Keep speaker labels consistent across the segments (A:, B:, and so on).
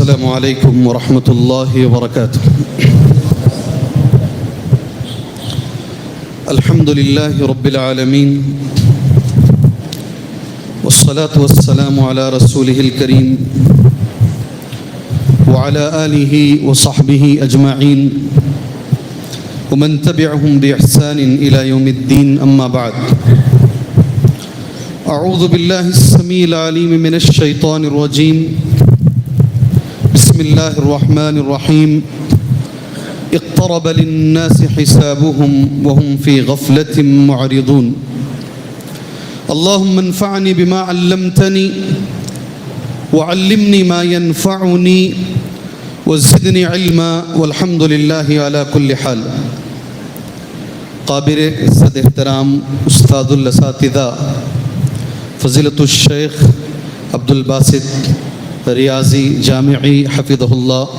A: السلام علیکم ورحمۃ اللہ وبرکاتہ۔ الحمد للہ رب العالمین والصلاة والسلام علی رسولہ الکریم وعلی آلہ وصحبہ اجمعین ومن تبعهم بإحسان إلى يوم الدين أما بعد أعوذ بالله السميع العليم من الشيطان الرجيم بسم الله الرحمن الرحيم اقترب للناس حسابهم وهم في غفلة معرضون اللهم انفعني بما علمتني وعلمني ما ينفعني وزدني علما والحمد لله على كل حال۔ قابل عزت احترام استاد الاساتذہ فضیلت الشیخ عبد الباسط ریاضی جامعی حفظہ اللہ،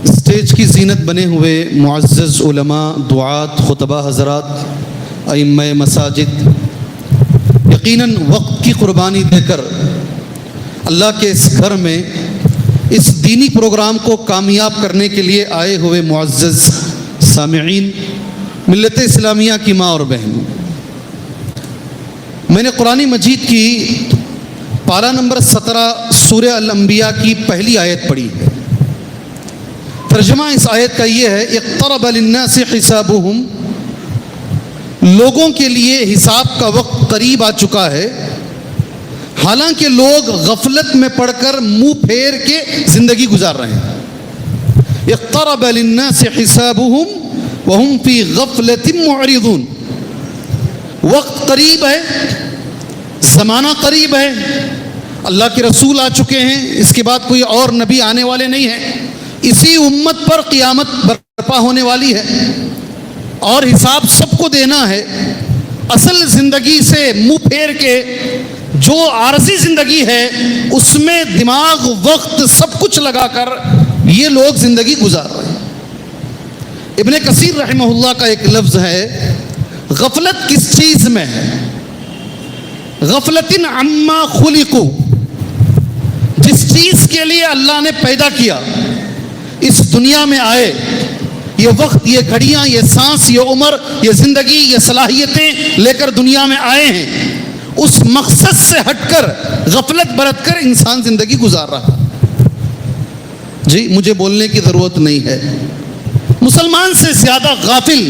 A: اسٹیج کی زینت بنے ہوئے معزز علماء، دعات، خطبہ حضرات، ائمہ مساجد، یقیناً وقت کی قربانی دے کر اللہ کے اس گھر میں اس دینی پروگرام کو کامیاب کرنے کے لیے آئے ہوئے معزز سامعین، ملت اسلامیہ کی ماں اور بہن، میں نے قرآن مجید کی پارہ نمبر 17 سورہ الانبیاء کی پہلی آیت پڑھی ہے۔ ترجمہ اس آیت کا یہ ہے، اقترب للناس حسابهم، لوگوں کے لیے حساب کا وقت قریب آ چکا ہے، حالانکہ لوگ غفلت میں پڑ کر منہ پھیر کے زندگی گزار رہے ہیں۔ اقترب للناس حسابهم وهم في غفلة معرضون، وقت قریب ہے، زمانہ قریب ہے، اللہ کے رسول آ چکے ہیں، اس کے بعد کوئی اور نبی آنے والے نہیں ہیں، اسی امت پر قیامت برپا ہونے والی ہے اور حساب سب کو دینا ہے۔ اصل زندگی سے منہ پھیر کے جو عارضی زندگی ہے اس میں دماغ، وقت، سب کچھ لگا کر یہ لوگ زندگی گزار رہے ہیں۔ ابن کثیر رحمہ اللہ کا ایک لفظ ہے، غفلت کس چیز میں ہے؟ غفلتن عما خلقو، جس چیز کے لیے اللہ نے پیدا کیا، اس دنیا میں آئے، یہ وقت، یہ گھڑیاں، یہ سانس، یہ عمر، یہ زندگی، یہ صلاحیتیں لے کر دنیا میں آئے ہیں، اس مقصد سے ہٹ کر غفلت برت کر انسان زندگی گزار رہا۔ جی مجھے بولنے کی ضرورت نہیں ہے، مسلمان سے زیادہ غافل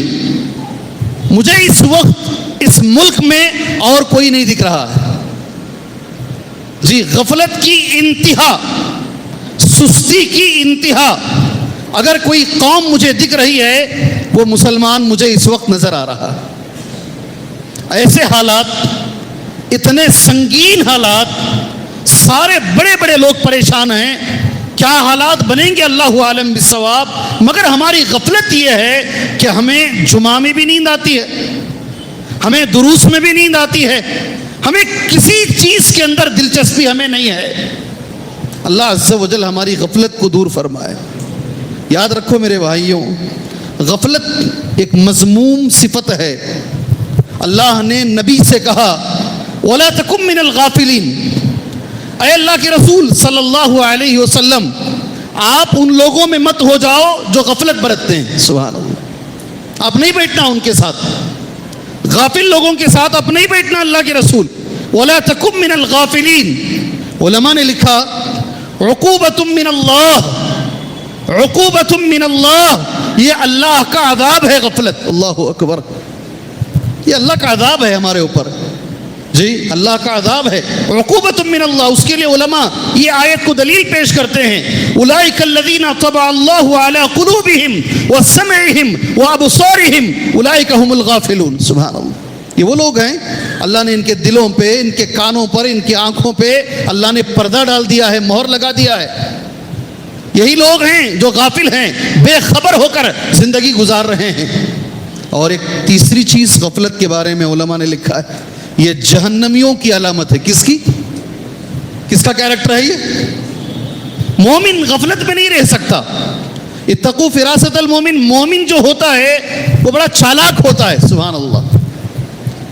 A: مجھے اس وقت اس ملک میں اور کوئی نہیں دکھ رہا ہے۔ جی غفلت کی انتہا، سستی کی انتہا، اگر کوئی قوم مجھے دکھ رہی ہے وہ مسلمان مجھے اس وقت نظر آ رہا ہے۔ ایسے حالات، اتنے سنگین حالات، سارے بڑے بڑے لوگ پریشان ہیں، کیا حالات بنیں گے اللہ عالم بالصواب، مگر ہماری غفلت یہ ہے کہ ہمیں جمعہ میں بھی نیند آتی ہے، ہمیں دروس میں بھی نیند آتی ہے، ہمیں کسی چیز کے اندر دلچسپی ہمیں نہیں ہے۔ اللہ عز و جل ہماری غفلت کو دور فرمائے۔ یاد رکھو میرے بھائیوں، غفلت ایک مذموم صفت ہے۔ اللہ نے نبی سے کہا وَلَا تَكُن مِّنَ الْغَافِلِينَ، اے اللہ کے رسول صلی اللہ علیہ وسلم، آپ ان لوگوں میں مت ہو جاؤ جو غفلت برتتے ہیں۔ سبحان اللہ، آپ نہیں بیٹھنا ان کے ساتھ، غافل لوگوں کے ساتھ آپ نہیں بیٹھنا اللہ کے رسول۔ وَلَا تَكُن مِّنَ الْغَافِلِينَ، علماء نے لکھا عقوبۃ من اللہ، عقوبۃ من اللہ، یہ اللہ کا عذاب ہے غفلت۔ اللہ اکبر، یہ اللہ کا عذاب ہے ہمارے اوپر، جی اللہ کا عذاب ہے، عقوبۃ من اللہ۔ اس کے لیے علماء یہ آیت کو دلیل پیش کرتے ہیں، اولئک الذین طبع اللہ علی قلوبہم وسمعہم وابصارہم اولئک هم الغافلون۔ سبحان اللہ، یہ وہ لوگ ہیں اللہ نے ان کے دلوں پہ، ان کے کانوں پر، ان کی آنکھوں پہ اللہ نے پردہ ڈال دیا ہے، مہر لگا دیا ہے۔ یہی لوگ ہیں جو غافل ہیں، بے خبر ہو کر زندگی گزار رہے ہیں۔ اور ایک تیسری چیز غفلت کے بارے میں علماء نے لکھا ہے، یہ جہنمیوں کی علامت ہے۔ کس کی؟ کس کا کیریکٹر ہے یہ؟ مومن غفلت میں نہیں رہ سکتا۔ اتقوا فراست المومن، مومن جو ہوتا ہے وہ بڑا چالاک ہوتا ہے، سبحان اللہ،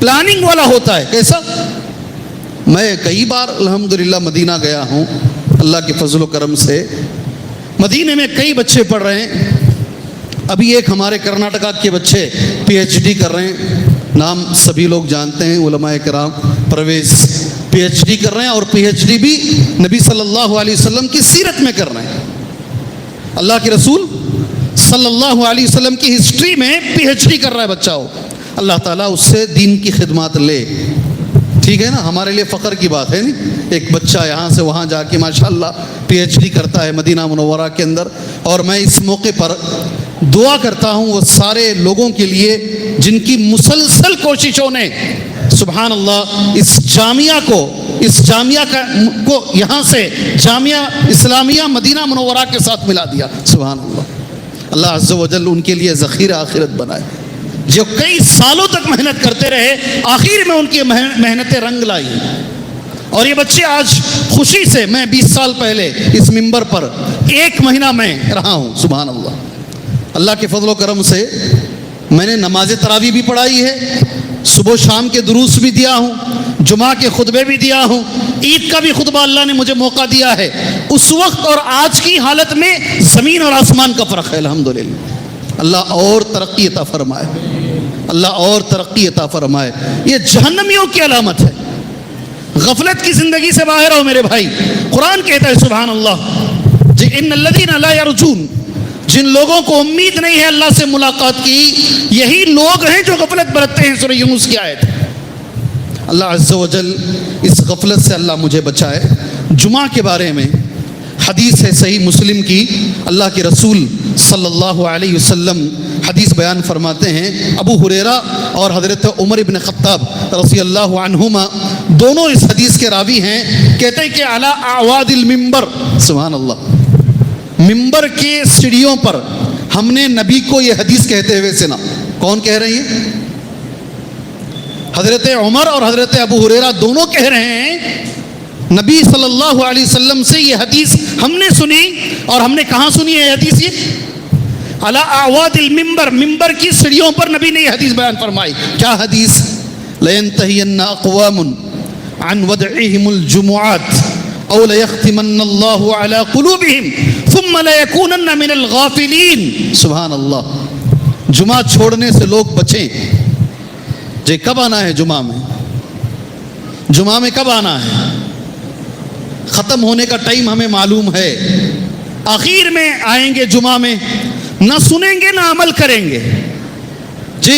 A: پلاننگ والا ہوتا ہے۔ کیسا؟ میں کئی بار الحمدللہ مدینہ گیا ہوں، اللہ کے فضل و کرم سے مدینے میں کئی بچے پڑھ رہے ہیں. ابھی ایک ہمارے کرناٹکا کے بچے پی ایچ ڈی کر رہے ہیں, نام سبھی لوگ جانتے ہیں, علماء کرام, پرویز, پی ایچ ڈی کر رہے ہیں, اور پی ایچ ڈی بھی نبی صلی اللہ علیہ وسلم کی سیرت میں کر رہے ہیں. اللہ کے رسول صلی اللہ علیہ وسلم کی ہسٹری میں پی ایچ ڈی کر رہا ہے بچہ ہو. اللہ تعالیٰ اس سے دین کی خدمات لے. ٹھیک ہے نا, ہمارے لیے فخر کی بات ہے نہیں, ایک بچہ یہاں سے وہاں جا کے ماشاءاللہ پی ایچ ڈی کرتا ہے مدینہ منورہ کے اندر. اور میں اس موقع پر دعا کرتا ہوں وہ سارے لوگوں کے لیے جن کی مسلسل کوششوں نے سبحان اللہ اس جامعہ کو یہاں سے جامعہ اسلامیہ مدینہ منورہ کے ساتھ ملا دیا. سبحان اللہ, اللہ عز و جل ان کے لیے ذخیرہ آخرت بنائے. جو کئی سالوں تک محنت کرتے رہے, آخر میں ان کی محنتیں رنگ لائی. اور یہ بچے آج خوشی سے, میں 20 سال پہلے اس منبر پر 1 مہینہ میں رہا ہوں. سبحان اللہ, اللہ کے فضل و کرم سے میں نے نماز تراویح بھی پڑھائی ہے, صبح شام کے دروس بھی دیا ہوں, جمعہ کے خطبے بھی دیا ہوں, عید کا بھی خطبہ اللہ نے مجھے موقع دیا ہے. اس وقت اور آج کی حالت میں زمین اور آسمان کا فرق ہے. الحمدللہ, اللہ اور ترقی عطا فرمائے, اللہ اور ترقی عطا فرمائے. یہ جہنمیوں کی علامت ہے. غفلت کی زندگی سے باہر ہو میرے بھائی. قرآن کہتا ہے سبحان اللہ, ان الذین لا یرجون, جن لوگوں کو امید نہیں ہے اللہ سے ملاقات کی, یہی لوگ ہیں جو غفلت برتتے ہیں. سورہ یونس کی آیت. اللہ عز و جل اس غفلت سے اللہ مجھے بچائے. جمعہ کے بارے میں حدیث ہے صحیح مسلم کی, اللہ کے رسول صلی اللہ علیہ وسلم حدیث بیان فرماتے ہیں. ابو ہریرہ اور حضرت عمر ابن خطاب رضی اللہ عنہما دونوں اس حدیث کے راوی ہیں. کہتے ہیں کہ علی اعواد المنبر, سبحان اللہ, منبر کے سیڑھیوں پر ہم نے نبی کو یہ حدیث کہتے ہوئے سنا. کون کہہ رہے ہیں؟ حضرت عمر اور حضرت ابو ہریرہ دونوں کہہ رہے ہیں نبی صلی اللہ علیہ وسلم سے یہ حدیث ہم نے سنی. اور ہم نے کہاں سنی ہے حدیث؟ یہ علی اعواد المنبر, منبر کی سیڑھیوں پر نبی نے یہ حدیث بیان فرمائی. کیا حدیث؟ لَيَنْتَهِيَنَّ أَقْوَامٌ عَنْ وَدْعِهِمُ الْجُمُعَاتِ أَوْ لَيَخْتِمَنَّ اللَّهُ عَلَى قُلُوبِهِمْ ثُمَّ لَيَكُونَنَّ مِنَ الْغَافِلِينَ. سبحان اللہ, جمعہ چھوڑنے سے لوگ بچیں. جی کب آنا ہے جمعہ میں؟ جمعہ میں کب آنا ہے؟ ختم ہونے کا ٹائم ہمیں معلوم ہے. آخر میں آئیں گے جمعہ میں, نہ سنیں گے نہ عمل کریں گے. جی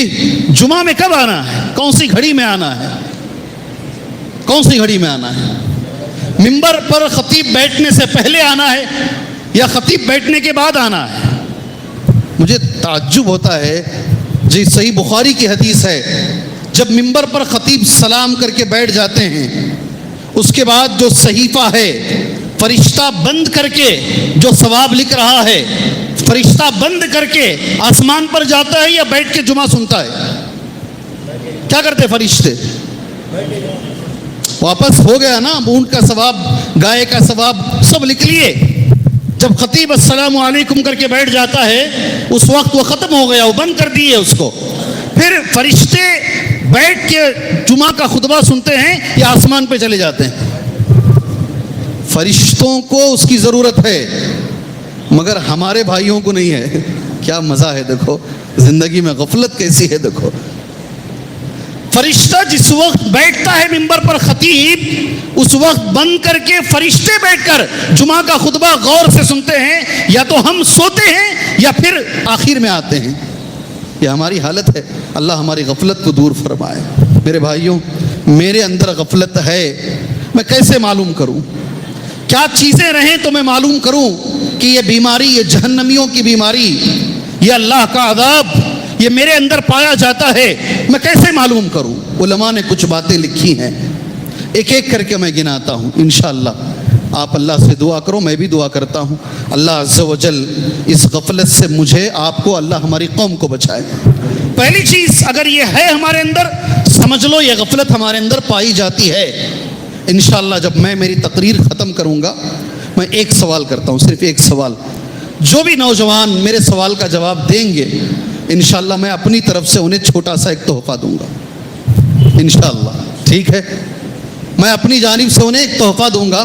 A: جمعہ میں کب آنا ہے؟ کون سی گھڑی میں آنا ہے؟ کون سی گھڑی میں آنا ہے؟ منبر پر خطیب بیٹھنے سے پہلے آنا ہے یا خطیب بیٹھنے کے بعد آنا ہے؟ مجھے تعجب ہوتا ہے. جی صحیح بخاری کی حدیث ہے, جب منبر پر خطیب سلام کر کے بیٹھ جاتے ہیں, اس کے بعد جو صحیفہ ہے فرشتہ بند کر کے جو ثواب لکھ رہا ہے, فرشتہ بند کر کے آسمان پر جاتا ہے یا بیٹھ کے جمعہ سنتا ہے؟ کیا کرتے فرشتے؟ واپس ہو گیا نا, اونٹ کا ثواب, گائے کا ثواب سب لکھ لیے. جب خطیب السلام علیکم کر کے بیٹھ جاتا ہے اس وقت وہ ختم ہو گیا, وہ بند کر دیے اس کو. پھر فرشتے بیٹھ کے جمعہ کا خطبہ سنتے ہیں یا آسمان پہ چلے جاتے ہیں؟ فرشتوں کو اس کی ضرورت ہے مگر ہمارے بھائیوں کو نہیں ہے. کیا مزہ ہے دیکھو زندگی میں, غفلت کیسی ہے دیکھو. فرشتہ جس وقت بیٹھتا ہے منبر پر خطیب, اس وقت بند کر کے فرشتے بیٹھ کر جمعہ کا خطبہ غور سے سنتے ہیں. یا تو ہم سوتے ہیں یا پھر آخر میں آتے ہیں. یہ ہماری حالت ہے. اللہ ہماری غفلت کو دور فرمائے. میرے بھائیوں, میرے اندر غفلت ہے, میں کیسے معلوم کروں؟ کیا چیزیں رہیں تو میں معلوم کروں کہ یہ بیماری, یہ جہنمیوں کی بیماری, یہ اللہ کا عذاب یہ میرے اندر پایا جاتا ہے, میں کیسے معلوم کروں؟ علماء نے کچھ باتیں لکھی ہیں, ایک ایک کر کے میں گناتا ہوں. انشاءاللہ آپ اللہ سے دعا کرو, میں بھی دعا کرتا ہوں. اللہ عز و جل اس غفلت سے مجھے, آپ کو, اللہ ہماری قوم کو بچائے. پہلی چیز اگر یہ ہے ہمارے اندر, سمجھ لو یہ غفلت ہمارے اندر پائی جاتی ہے. انشاءاللہ جب میں میری تقریر ختم کروں گا, میں ایک سوال کرتا ہوں, صرف ایک سوال. جو بھی نوجوان میرے سوال کا جواب دیں گے انشاءاللہ میں اپنی طرف سے انہیں چھوٹا سا ایک تحفہ دوں گا انشاءاللہ. ٹھیک ہے, میں اپنی جانب سے انہیں ایک تحفہ دوں گا.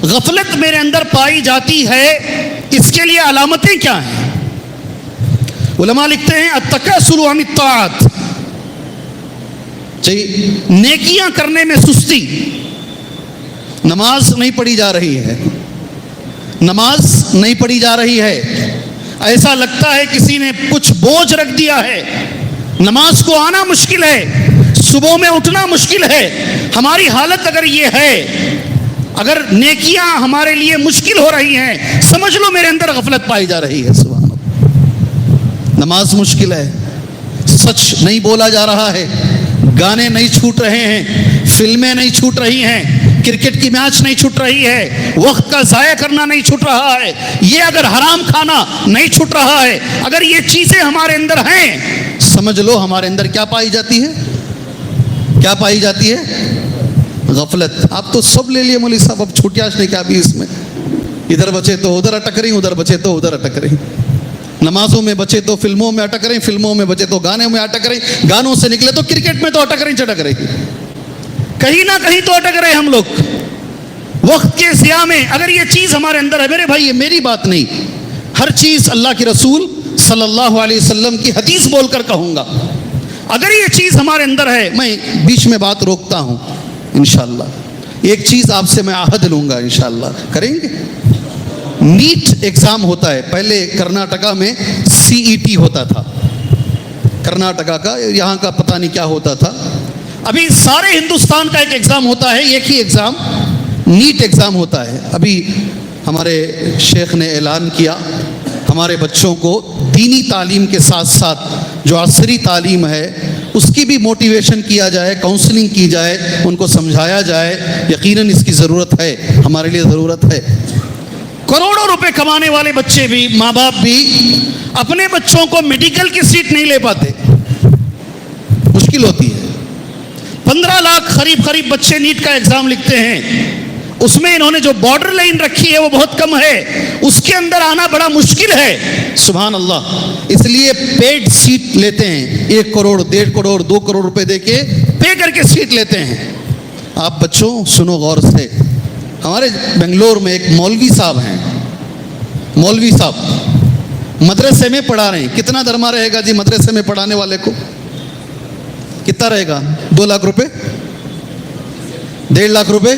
A: غفلت میرے اندر پائی جاتی ہے, اس کے لیے علامتیں کیا ہیں؟ علماء لکھتے ہیں التکاسل عن الطاعات, نیکیاں کرنے میں سستی. نماز نہیں پڑھی جا رہی ہے, نماز نہیں پڑھی جا رہی ہے, ایسا لگتا ہے کسی نے کچھ بوجھ رکھ دیا ہے, نماز کو آنا مشکل ہے, صبح میں اٹھنا مشکل ہے. ہماری حالت اگر یہ ہے, اگر نیکیاں ہمارے لیے مشکل ہو رہی ہیں, سمجھ لو میرے اندر غفلت پائی جا رہی ہے. سبحان اللہ. نماز مشکل ہے, سچ نہیں بولا جا رہا ہے, گانے نہیں چھوٹ رہے ہیں, فلمیں نہیں چھوٹ رہی ہیں, کرکٹ کی میچ نہیں چھوٹ رہی ہے, وقت کا ضائع کرنا نہیں چھوٹ رہا ہے, یہ اگر حرام کھانا نہیں چھوٹ رہا ہے, اگر یہ چیزیں ہمارے اندر ہیں, سمجھ لو ہمارے اندر کیا پائی جاتی ہے, کیا پائی جاتی ہے؟ غفلت. آپ تو سب لے لیے مولوی صاحب, اب چھوٹیاش نے کیا بھی اس میں, ادھر بچے تو ادھر اٹک رہی, ادھر بچے تو ادھر اٹک رہی, نمازوں میں بچے تو فلموں میں اٹک رہی, فلموں میں بچے تو گانے میں اٹک رہی, گانوں سے نکلے تو کرکٹ میں تو اٹک رہی, چٹک رہی, کہیں نہ کہیں تو اٹک رہے ہم لوگ وقت کے ضیاع میں. اگر یہ چیز ہمارے اندر ہے, میرے بھائی یہ میری بات نہیں, ہر چیز اللہ کے رسول صلی اللہ علیہ وسلم کی حدیث بول کر کہوں گا. اگر یہ چیز ہمارے اندر ہے, میں بیچ میں بات روکتا ہوں, انشاءاللہ ایک چیز آپ سے میں عہد لوں گا, انشاءاللہ کریں گے. نیٹ ایگزام ہوتا ہے, پہلے کرناٹکا میں CET ہوتا تھا, کرناٹکا کا, یہاں کا پتہ نہیں کیا ہوتا تھا. ابھی سارے ہندوستان کا ایک ایگزام ہوتا ہے, ایک ہی ایگزام, نیٹ ایگزام ہوتا ہے. ابھی ہمارے شیخ نے اعلان کیا ہمارے بچوں کو دینی تعلیم کے ساتھ ساتھ جو عصری تعلیم ہے اس کی بھی موٹیویشن کیا جائے, کاؤنسلنگ کی جائے, ان کو سمجھایا جائے. یقیناً اس کی ضرورت ہے, ہمارے لیے ضرورت ہے. کروڑوں روپے کمانے والے بچے بھی, ماں باپ بھی اپنے بچوں کو میڈیکل کی سیٹ نہیں لے پاتے, مشکل ہوتی ہے. 15 لاکھ قریب بچے نیٹ کا ایگزام لکھتے ہیں, اس میں انہوں نے جو بارڈر لائن رکھی ہے وہ بہت کم ہے, اس کے اندر آنا بڑا مشکل ہے. سبحان اللہ. اس لیے پیڈ سیٹ لیتے ہیں, 1 کروڑ 1.5 کروڑ 2 کروڑ روپے دے کے پے کر کے سیٹ لیتے ہیں. آپ بچوں سنو غور سے, ہمارے بنگلور میں ایک مولوی صاحب ہیں, مولوی صاحب مدرسے میں پڑھا رہے ہیں. کتنا درما رہے گا جی مدرسے میں پڑھانے والے کو؟ کتنا رہے گا؟ 2 لاکھ روپے, 1.5 لاکھ روپے,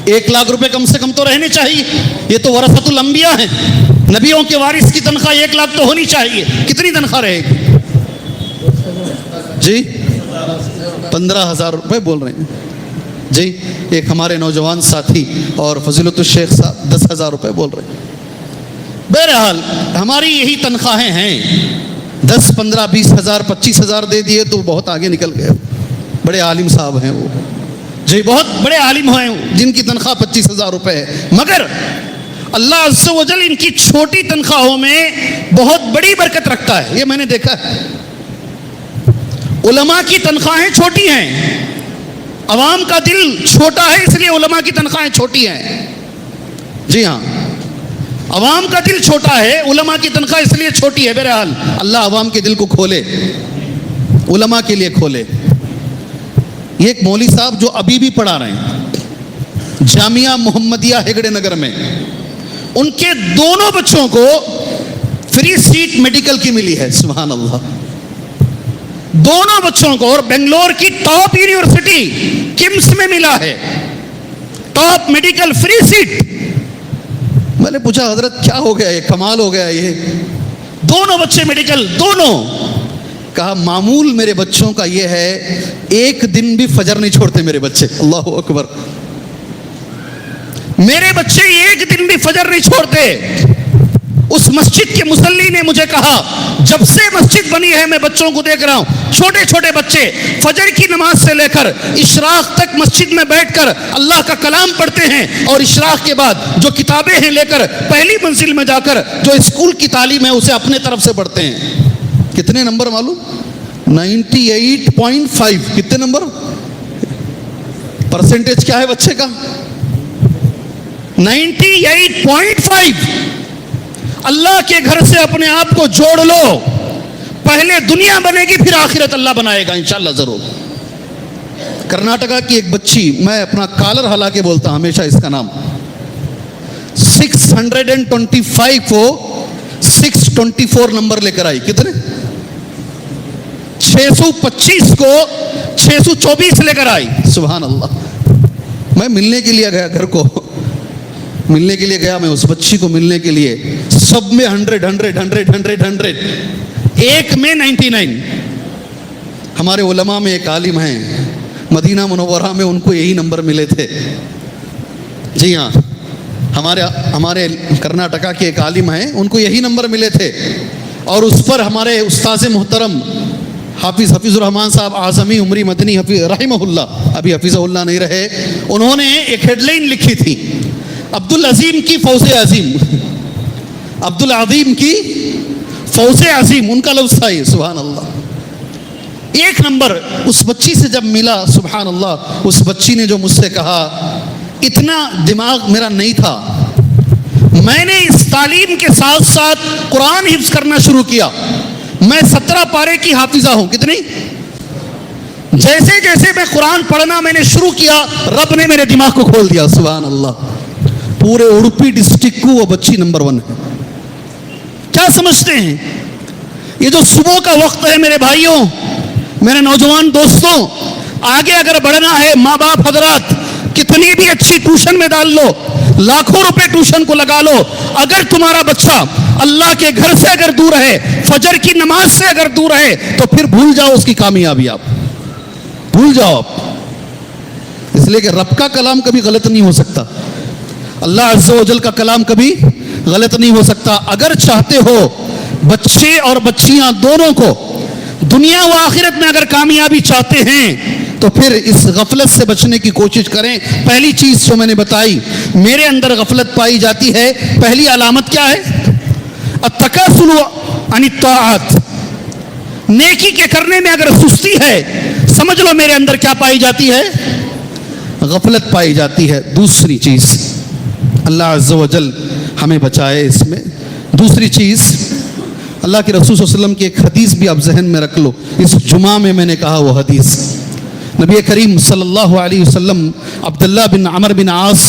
A: 1 لاکھ روپے کم سے کم تو رہنے چاہیے. یہ تو ورثۃ الانبیاء ہیں, نبیوں کے وارث کی تنخواہ 1 لاکھ تو ہونی چاہیے. کتنی تنخواہ رہے گی جی؟ 15,000 روپے بول رہے ہیں جی. ایک ہمارے نوجوان ساتھی اور فضیلت الشیخ صاحب 10,000 روپے بول رہے ہیں. بہرحال ہماری یہی تنخواہیں ہیں, 10 15 20 ہزار 25 ہزار دے دیے تو بہت آگے نکل گئے. بڑے عالم صاحب ہیں وہ جی, بہت بڑے عالم ہیں جن کی تنخواہ 25,000 روپے ہے. مگر اللہ عز و جل ان کی چھوٹی تنخواہوں میں بہت بڑی برکت رکھتا ہے. یہ میں نے دیکھا ہے. علماء کی تنخواہیں چھوٹی ہیں, عوام کا دل چھوٹا ہے اس لیے علماء کی تنخواہیں چھوٹی ہیں. جی ہاں, عوام کا دل چھوٹا ہے, علماء کی تنخواہ اس لیے چھوٹی ہے. بہرحال اللہ عوام کے دل کو کھولے, علماء کے لیے کھولے. یہ ایک مولوی صاحب جو ابھی بھی پڑھا رہے ہیں جامعہ محمدیہ ہیگڑے نگر میں, ان کے دونوں بچوں کو فری سیٹ میڈیکل کی ملی ہے. سبحان اللہ. دونوں بچوں کو, اور بنگلور کی ٹاپ یونیورسٹی کمس میں ملا ہے ٹاپ میڈیکل فری سیٹ. میں نے پوچھا حضرت کیا ہو گیا, یہ کمال ہو گیا. یہ دونوں بچے میڈیکل, دونوں. کہا معمول میرے بچوں کا یہ ہے, 1 دن بھی فجر نہیں چھوڑتے میرے بچے. اللہ اکبر. میرے بچے 1 دن بھی فجر نہیں چھوڑتے. اس مسجد کے مصلی نے مجھے کہا جب سے مسجد بنی ہے میں بچوں کو دیکھ رہا ہوں, چھوٹے چھوٹے بچے فجر کی نماز سے لے کر اشراق تک مسجد میں بیٹھ کر اللہ کا کلام پڑھتے ہیں, اور اشراق کے بعد جو کتابیں ہیں لے کر پہلی منزل میں جا کر جو اسکول کی تعلیم ہے اسے اپنے طرف سے پڑھتے ہیں. کتنے نمبر معلوم؟ 98.5. کتنے نمبر؟ پرسنٹیج کیا ہے بچے کا؟ 98.5. اللہ کے گھر سے اپنے آپ کو جوڑ لو, پہلے دنیا بنے گی پھر آخرت اللہ بنائے گا انشاءاللہ ضرور. کرناٹکا کی ایک بچی, میں اپنا کالر ہلا کے بولتا ہوں ہمیشہ اس کا نام, 625 کو 624 نمبر لے کر آئی. کتنے؟ 625 کو 624 لے کر آئی. سبحان اللہ. میں ملنے کے لیے گیا, گھر کو ملنے کے لیے گیا, میں اس بچی کو ملنے کے لیے, سب میں 100 ایک میں 99. ہمارے علماء میں ایک عالم ہیں مدینہ منورہ میں, ان کو یہی نمبر ملے تھے. جی ہاں, ہمارے کرناٹکا کے ایک عالم ہیں, ان کو یہی نمبر ملے تھے. اور اس پر ہمارے استاذ محترم حافظ الرحمان صاحب اعظمی عمری مدنی رحمہ اللہ, ابھی حفیظہ اللہ نہیں رہے, انہوں نے ایک ہیڈ لائن لکھی تھی, عبدالعظیم کی فوز عظیم, عبدالعظیم کی فوز عظیم, ان کا لفظ تھا یہ. سبحان اللہ. ایک نمبر اس بچی سے جب ملا, سبحان اللہ, اس بچی نے جو مجھ سے کہا, اتنا دماغ میرا نہیں تھا, میں نے اس تعلیم کے ساتھ ساتھ قرآن حفظ کرنا شروع کیا. میں 17 پارے کی حافظہ ہوں. کتنی؟ جیسے جیسے میں قرآن پڑھنا میں نے شروع کیا, رب نے میرے دماغ کو کھول دیا. سبحان اللہ. پورے اڑپی ڈسٹرکٹ کو وہ بچی نمبر 1 ہے. کیا سمجھتے ہیں؟ یہ جو صبح کا وقت ہے میرے بھائیوں, میرے نوجوان دوستوں, آگے اگر بڑھنا ہے, ماں باپ حضرات کتنی بھی اچھی ٹیوشن میں ڈال لو, لاکھوں روپے ٹیوشن کو لگا لو, اگر تمہارا بچہ اللہ کے گھر سے اگر دور ہے, فجر کی نماز سے اگر دور ہے, تو پھر بھول جاؤ اس کی کامیابی, آپ بھول جاؤ آپ. اس لیے کہ رب کا کلام کبھی غلط نہیں ہو سکتا, اللہ عز و جل کا کلام کبھی غلط نہیں ہو سکتا. اگر چاہتے ہو بچے اور بچیاں دونوں کو دنیا و آخرت میں اگر کامیابی چاہتے ہیں, تو پھر اس غفلت سے بچنے کی کوشش کریں. پہلی چیز جو میں نے بتائی, میرے اندر غفلت پائی جاتی ہے, پہلی علامت کیا ہے؟ التکاسل عن الطاعات. نیکی کے کرنے میں اگر سستی ہے, سمجھ لو میرے اندر کیا پائی جاتی ہے؟ غفلت پائی جاتی ہے. دوسری چیز, اللہ عز و جل ہمیں بچائے اس میں. دوسری چیز, اللہ کے رسول صلی اللہ علیہ وسلم کی ایک حدیث بھی آپ ذہن میں رکھ لو. اس جمعہ میں نے کہا وہ حدیث, نبی کریم صلی اللہ علیہ وسلم عبداللہ بن عمر بن عاص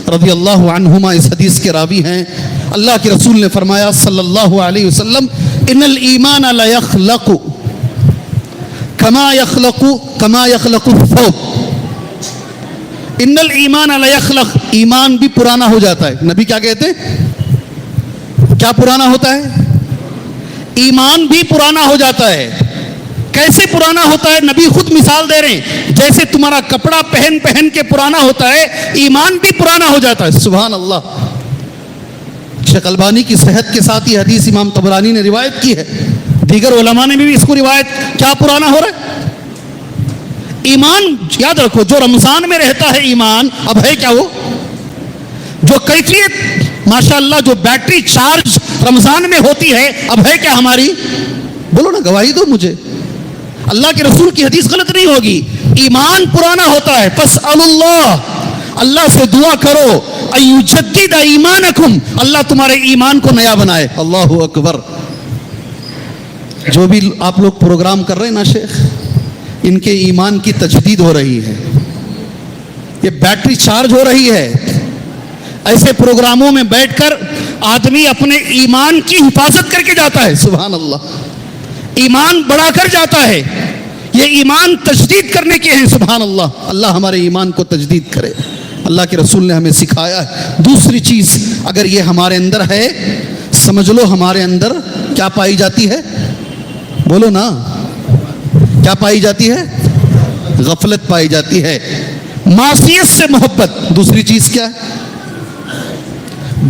A: رضی اللہ عنہما اس حدیث کے راوی ہیں. اللہ کے رسول نے فرمایا صلی اللہ علیہ وسلم, ان الایمان لا یخلق کما یخلق الثوب. ان الایمان لا یخلق, ایمان بھی پرانا ہو جاتا ہے. نبی کیا کہتے ہیں؟ کیا پرانا ہوتا ہے؟ ایمان بھی پرانا ہو جاتا ہے. کیسے پرانا ہوتا ہے؟ نبی خود مثال دے رہے ہیں, جیسے تمہارا کپڑا پہن کے پرانا ہوتا ہے, ایمان بھی پرانا ہو جاتا ہے. سبحان اللہ. شیخ البانی کی صحت کے ساتھ یہ حدیث امام طبرانی نے روایت کی ہے, دیگر علماء نے بھی اس کو روایت. کیا پرانا ہو رہا ہے؟ ایمان. یاد رکھو, جو رمضان میں رہتا ہے ایمان, اب ہے کیا وہ؟ جو کیفیت ماشاءاللہ جو بیٹری چارج رمضان میں ہوتی ہے, اب ہے کیا ہماری؟ بولو نا, گواہی دو مجھے. اللہ کے رسول کی حدیث غلط نہیں ہوگی. ایمان پرانا ہوتا ہے. فاسأل اللہ, اللہ سے دعا کرو, ایجدد ایمانکم, اللہ تمہارے ایمان کو نیا بنائے. اللہ اکبر. جو بھی آپ لوگ پروگرام کر رہے ہیں نا شیخ, ان کے ایمان کی تجدید ہو رہی ہے, یہ بیٹری چارج ہو رہی ہے. ایسے پروگراموں میں بیٹھ کر آدمی اپنے ایمان کی حفاظت کر کے جاتا ہے. سبحان اللہ. ایمان بڑھا کر جاتا ہے. یہ ایمان تجدید کرنے کے ہیں. سبحان اللہ. اللہ ہمارے ایمان کو تجدید کرے. اللہ کے رسول نے ہمیں سکھایا ہے. دوسری چیز, اگر یہ ہمارے اندر ہے, سمجھ لو ہمارے اندر کیا پائی جاتی ہے؟ بولو نا, کیا پائی جاتی ہے؟ غفلت پائی جاتی ہے. معصیت سے محبت. دوسری چیز کیا ہے؟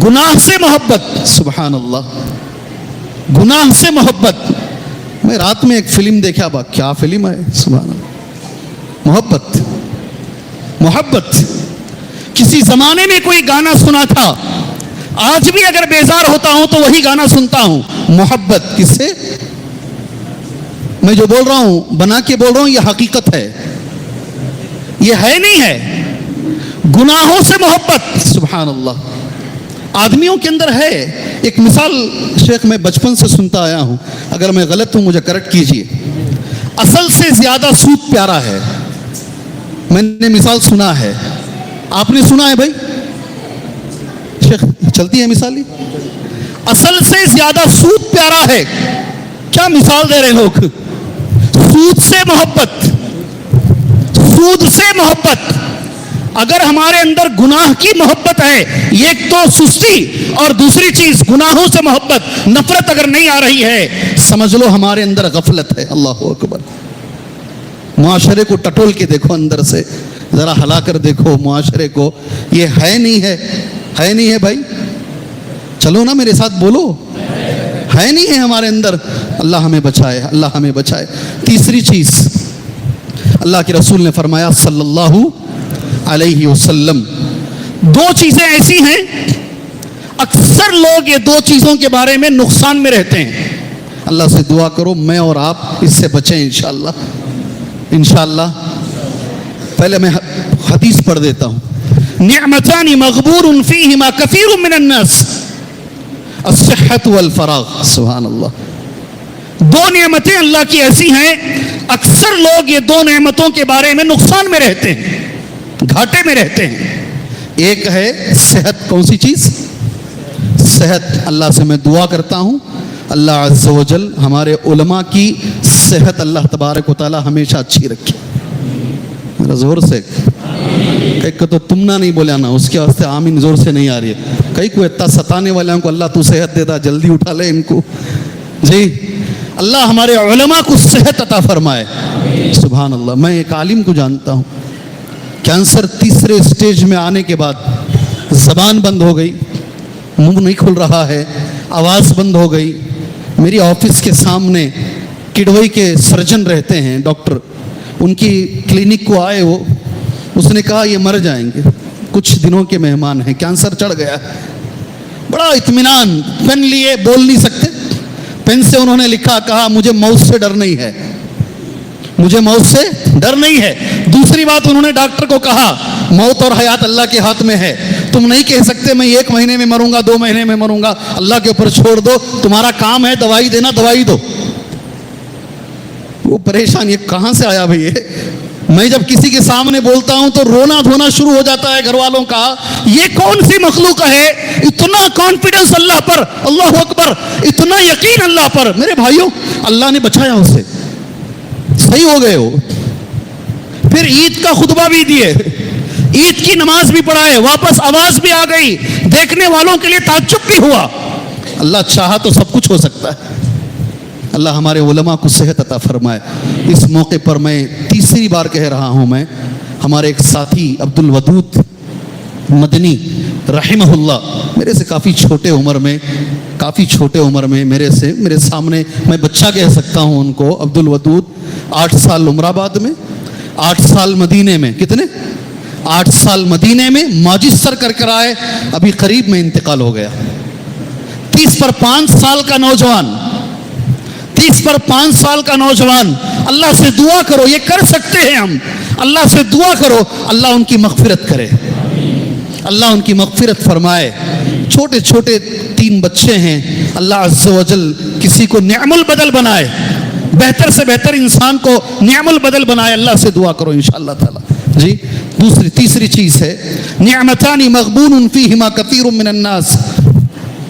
A: گناہ سے محبت. سبحان اللہ. گناہ سے محبت. میں رات میں ایک فلم دیکھا, با کیا فلم ہے, سبحان اللہ. محبت. محبت. کسی زمانے میں کوئی گانا سنا تھا, آج بھی اگر بیزار ہوتا ہوں تو وہی گانا سنتا ہوں. محبت. کس سے؟ میں جو بول رہا ہوں بنا کے بول رہا ہوں, یہ حقیقت ہے, یہ ہے نہیں ہے. گناہوں سے محبت. سبحان اللہ. آدمیوں کے اندر ہے. ایک مثال شیخ میں بچپن سے سنتا آیا ہوں, اگر میں غلط ہوں مجھے کریکٹ کیجیے. اصل سے زیادہ سود پیارا ہے. میں نے مثال سنا ہے, آپ نے سنا ہے بھائی شیخ, چلتی ہے مثال ہی. اصل سے زیادہ سود پیارا ہے. کیا مثال دے رہے لوگ, سود سے محبت, سود سے محبت. اگر ہمارے اندر گناہ کی محبت ہے, ایک تو سستی اور دوسری چیز گناہوں سے محبت, نفرت اگر نہیں آ رہی ہے, سمجھ لو ہمارے اندر غفلت ہے. اللہ اکبر. معاشرے کو ٹٹول کے دیکھو, اندر سے ذرا ہلا کر دیکھو معاشرے کو, یہ ہے نہیں ہے, ہے نہیں ہے بھائی, چلو نا میرے ساتھ بولو, ہے نہیں ہے ہمارے اندر. اللہ ہمیں بچائے, اللہ ہمیں بچائے. تیسری چیز اللہ کے رسول نے فرمایا صلی اللہ علیہ وسلم, دو چیزیں ایسی ہیں اکثر لوگ یہ دو چیزوں کے بارے میں نقصان میں رہتے ہیں. اللہ سے دعا کرو میں اور آپ اس سے بچیں انشاءاللہ, انشاءاللہ. پہلے میں حدیث پڑھ دیتا ہوں. نعمتان مغبور فیہما کثیر من الناس, الصحت والفراغ. سبحان اللہ. دو نعمتیں اللہ کی ایسی ہیں اکثر لوگ یہ دو نعمتوں کے بارے میں نقصان میں رہتے ہیں, گھاٹے میں رہتے ہیں. ایک ہے صحت. کون سی چیز؟ صحت. اللہ سے میں دعا کرتا ہوں اللہ عز و جل ہمارے علماء کی صحت اللہ تبارک و تعالی ہمیشہ اچھی رکھے. میرا زور سے کئی کو تو تم نہ نہیں بولیا نا, اس کے واسطے آمین زور سے نہیں آ رہی ہے. کئی کو اتنا ستانے والوں کو اللہ تو صحت دیتا, جلدی اٹھا لے ان کو. جی اللہ ہمارے علماء کو صحت عطا فرمائے. سبحان اللہ. میں ایک عالم کو جانتا ہوں, کینسر تیسرے سٹیج میں آنے کے بعد زبان بند ہو گئی, منہ نہیں کھل رہا ہے, آواز بند ہو گئی. میری آفس کے سامنے کڈوئی کے سرجن رہتے ہیں, ڈاکٹر, ان کی کلینک کو آئے وہ, اس نے کہا یہ مر جائیں گے, کچھ دنوں کے مہمان ہیں, کینسر چڑھ گیا. بڑا اطمینان, پین لیے, بول نہیں سکتے, پین سے انہوں نے لکھا, کہا مجھے موت سے ڈر نہیں ہے, مجھے موت سے ڈر نہیں ہے. دوسری بات انہوں نے ڈاکٹر کو کہا موت اور حیات اللہ کے ہاتھ میں ہے, تم نہیں کہہ سکتے میں 1 مہینے میں مروں گا, 2 مہینے میں مروں گا, اللہ کے اوپر چھوڑ دو, تمہارا کام ہے دوائی دینا, دوائی دو. وہ پریشان, یہ کہاں سے آیا بھائی؟ میں جب کسی کے سامنے بولتا ہوں تو رونا دھونا شروع ہو جاتا ہے گھر والوں کا, یہ کون سی مخلوق ہے, اتنا کانفیڈنس اللہ پر, اللہ اکبر, اتنا یقین اللہ پر. میرے بھائیوں اللہ نے بچایا اسے, صحیح ہو گئے ہو. پھر عید کا خطبہ بھی دیے, عید کی نماز بھی پڑھائے, واپس آواز بھی آ گئی, دیکھنے والوں کے لیے تعجب بھی ہوا. اللہ چاہا تو سب کچھ ہو سکتا ہے. اللہ ہمارے علماء کو صحت عطا فرمائے. اس موقع پر میں تیسری بار کہہ رہا ہوں, میں ہمارے ایک ساتھی عبد الودود مدنی رحمہ اللہ, میرے سے کافی چھوٹے عمر میں میرے سامنے, میں بچہ کہہ سکتا ہوں ان کو. عبد الودود 8 سال عمر آباد میں, 8 سال مدینے میں. کتنے؟ 8 سال مدینے میں ماجسٹر کر آئے, ابھی قریب میں انتقال ہو گیا. 30 پر 5 سال کا نوجوان, 30 پر 5 سال کا نوجوان. اللہ سے دعا کرو, یہ کر سکتے ہیں ہم, اللہ سے دعا کرو اللہ ان کی مغفرت کرے, اللہ ان کی مغفرت فرمائے. چھوٹے چھوٹے 3 بچے ہیں, اللہ عز و جل کسی کو نعم البدل بنائے, بہتر سے بہتر انسان کو نعم البدل بنائے. اللہ سے دعا کرو انشاءاللہ تعالی. جی تیسری چیز ہے نعمتان مغبون فیہما کثیر من الناس.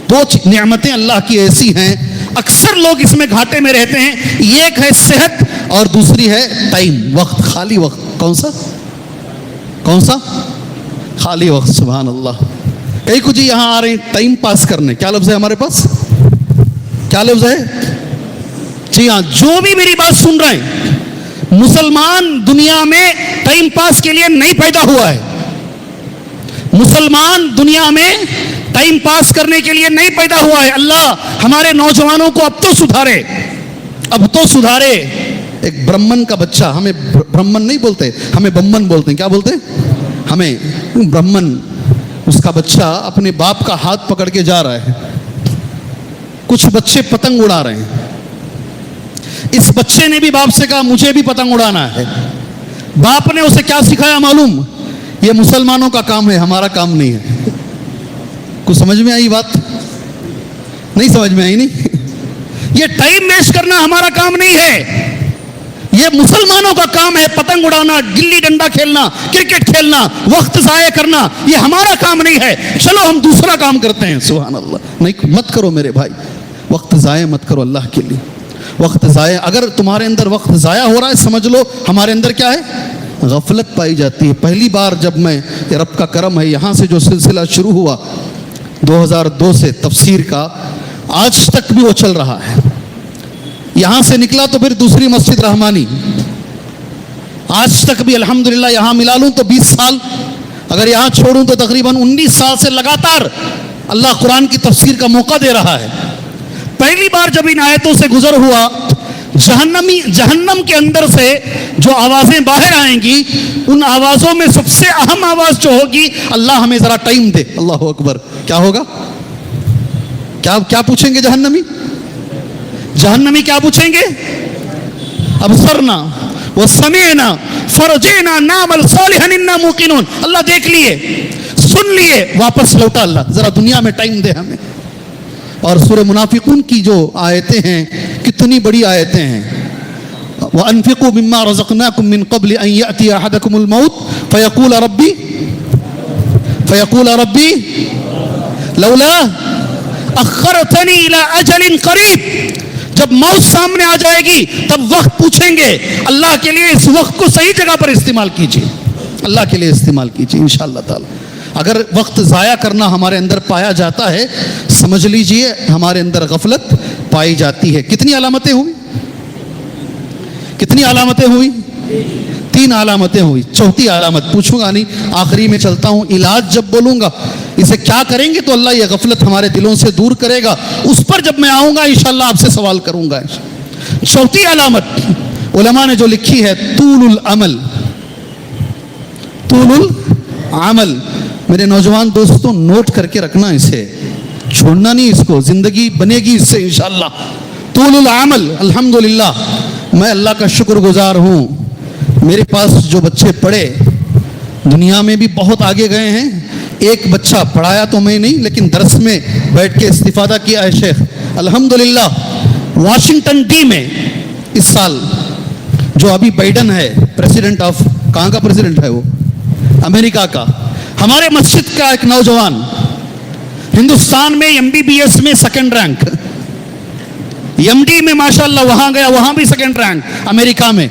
A: 2 نعمتیں اللہ کی ایسی ہیں اکثر لوگ اس میں گھاٹے میں رہتے ہیں. ایک ہے صحت اور دوسری ہے ٹائم, وقت, خالی وقت. کون سا خالی وقت. سبحان اللہ. کئی کچھ یہاں آ رہے ہیں ٹائم پاس کرنے. کیا لفظ ہے ہمارے پاس, کیا لفظ ہے؟ جی ہاں, جو بھی میری بات سن رہے ہیں, مسلمان دنیا میں ٹائم پاس کے لیے نہیں پیدا ہوا ہے. مسلمان دنیا میں ٹائم پاس کرنے کے لیے نہیں پیدا ہوا ہے. اللہ ہمارے نوجوانوں کو اب تو سدھارے. ایک برہمن کا بچہ, ہمیں برہمن نہیں بولتے, ہمیں بمن بولتے ہیں. کیا بولتے ہیں ہمیں؟ برہمن. اس کا بچہ اپنے باپ کا ہاتھ پکڑ کے جا رہا ہے. کچھ بچے پتنگ اڑا رہے ہیں. اس بچے نے بھی باپ سے کہا مجھے بھی پتنگ اڑانا ہے. باپ نے اسے کیا سکھایا معلوم؟ یہ مسلمانوں کا کام ہے, ہمارا کام نہیں ہے. کچھ سمجھ میں آئی بات؟ نہیں سمجھ میں آئی. نہیں, یہ ٹائم ویسٹ کرنا ہمارا کام نہیں ہے, یہ مسلمانوں کا کام ہے پتنگ اڑانا, گلی ڈنڈا کھیلنا, کرکٹ کھیلنا, وقت ضائع کرنا, یہ ہمارا کام نہیں ہے. چلو ہم دوسرا کام کرتے ہیں. سبحان اللہ. نہیں, مت کرو میرے بھائی, وقت ضائع مت کرو اللہ کے لیے. وقت ضائع, اگر تمہارے اندر وقت ضائع ہو رہا ہے, سمجھ لو ہمارے اندر کیا ہے, غفلت پائی جاتی ہے. پہلی بار جب میں, یہ رب کا کرم ہے, یہاں سے جو سلسلہ شروع ہوا 2002 سے تفسیر کا, آج تک بھی وہ چل رہا ہے. یہاں سے نکلا تو پھر دوسری مسجد رحمانی, آج تک بھی الحمدللہ یہاں ملا لوں تو 20 سال, اگر یہاں چھوڑوں تو تقریباً 19 سال سے لگاتار اللہ قرآن کی تفسیر کا موقع دے رہا ہے. پہلی بار جب ان آیتوں سے گزر ہوا, جہنم کے اندر سے جو آوازیں باہر آئیں گی, ان آوازوں میں سب سے اہم آواز جو ہوگی, اللہ ہمیں ذرا ٹائم دے. اللہ اکبر. کیا ہوگا, کیا پوچھیں گے جہنمی کیا پوچھیں گے؟ ابصرنا وسمعنا فرجعنا نعمل صالحا انا موقنون. اللہ دیکھ لیے, سن لیے, واپس لوٹا. اللہ ذرا دنیا میں ٹائم دے ہمیں. اور سورہ منافقون کی جو آیتیں ہیں, کتنی بڑی آیتیں ہیں. وَأَنفِقُوا مِمَّا رَزَقْنَاكُم مِّن قَبْلِ أَن يَأْتِيَ أَحَدَكُمُ الْمَوْتُ فَيَقُولَ رَبِّي لَوْلَا أَخَّرْتَنِي إِلَىٰ أَجَلٍ قَرِيبٍ. جب موت سامنے آ جائے گی تب وقت پوچھیں گے. اللہ کے لیے اس وقت کو صحیح جگہ پر استعمال کیجیے, اللہ کے لیے استعمال کیجیے انشاءاللہ تعالی. اگر وقت ضائع کرنا ہمارے اندر پایا جاتا ہے, سمجھ لیجئے ہمارے اندر غفلت پائی جاتی ہے. کتنی علامتیں ہوئی؟ 3 علامتیں ہوئی. چوتھی علامت پوچھوں گا نہیں, آخری میں چلتا ہوں. علاج جب بولوں گا, اسے کیا کریں گے تو اللہ یہ غفلت ہمارے دلوں سے دور کرے گا, اس پر جب میں آؤں گا انشاءاللہ آپ سے سوال کروں گا. چوتھی علامت علماء نے جو لکھی ہے, طول العمل. میرے نوجوان دوستوں, نوٹ کر کے رکھنا, اسے چھوڑنا نہیں, اس کو زندگی بنے گی اس سے انشاءاللہ. طول العمل. الحمدللہ میں اللہ کا شکر گزار ہوں, میرے پاس جو بچے پڑھے دنیا میں بھی بہت آگے گئے ہیں. ایک بچہ پڑھایا تو میں نہیں, لیکن درس میں بیٹھ کے استفادہ کیا ہے شیخ. الحمدللہ واشنگٹن ڈی میں اس سال جو ابھی بائیڈن ہے پریزیڈنٹ آف, کہاں کا پریزیڈنٹ ہے وہ, امریکہ کا, ہمارے مسجد کا ایک نوجوان ہندوستان میں MBBS میں 2nd رینک, MD میں ماشاءاللہ وہاں گیا, وہاں بھی 2nd رینک امریکہ میں.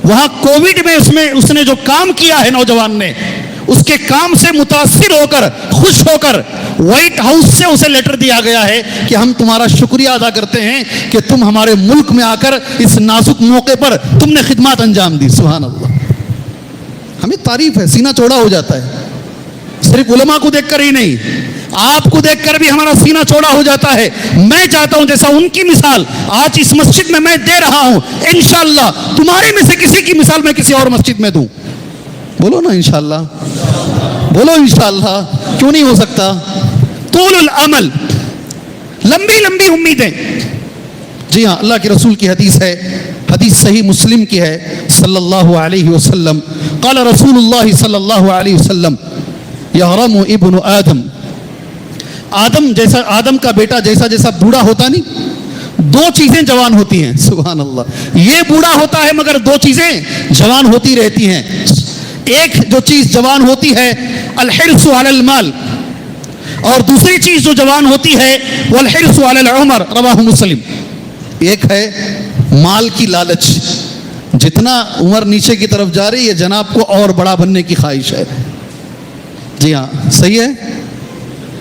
A: وہاں کووڈ میں اس نے جو کام کیا ہے نوجوان نے, اس کے کام سے متاثر ہو کر, خوش ہو کر وائٹ ہاؤس سے اسے لیٹر دیا گیا ہے کہ ہم تمہارا شکریہ ادا کرتے ہیں کہ تم ہمارے ملک میں آ کر اس نازک موقع پر تم نے خدمات انجام دی. سبحان اللہ. ہمیں تعریف ہے, سینہ چوڑا ہو جاتا ہے. صرف علماء کو دیکھ کر ہی نہیں, آپ کو دیکھ کر بھی ہمارا سینہ چوڑا ہو جاتا ہے. میں چاہتا ہوں جیسا ان کی مثال آج اس مسجد میں دے رہا ہوں, انشاءاللہ تمہارے میں سے کسی کی مثال میں کسی اور مسجد میں دوں. بولو نا انشاءاللہ, بولو انشاءاللہ, کیوں نہیں ہو سکتا؟ طول العمل, لمبی امیدیں. جی ہاں, اللہ کے رسول کی حدیث ہے, حدیث صحیح مسلم کی ہے, صلی اللہ علیہ وسلم, قال رسول اللہ صلی اللہ علیہ وسلم, یحرم ابن آدم, آدم کا بیٹا جیسا بوڑھا ہوتا نہیں, 2 چیزیں جوان ہوتی ہیں. سبحان اللہ. یہ بوڑھا ہوتا ہے مگر 2 چیزیں جوان ہوتی رہتی ہیں. ایک جو چیز جوان ہوتی ہے الحرص علی المال, اور دوسری چیز جو جوان ہوتی ہے والحرص علی العمر, رواہ مسلم. ایک ہے مال کی لالچ, جتنا عمر نیچے کی طرف جا رہی ہے جناب کو اور بڑا بننے کی خواہش ہے. جی ہاں, صحیح ہے,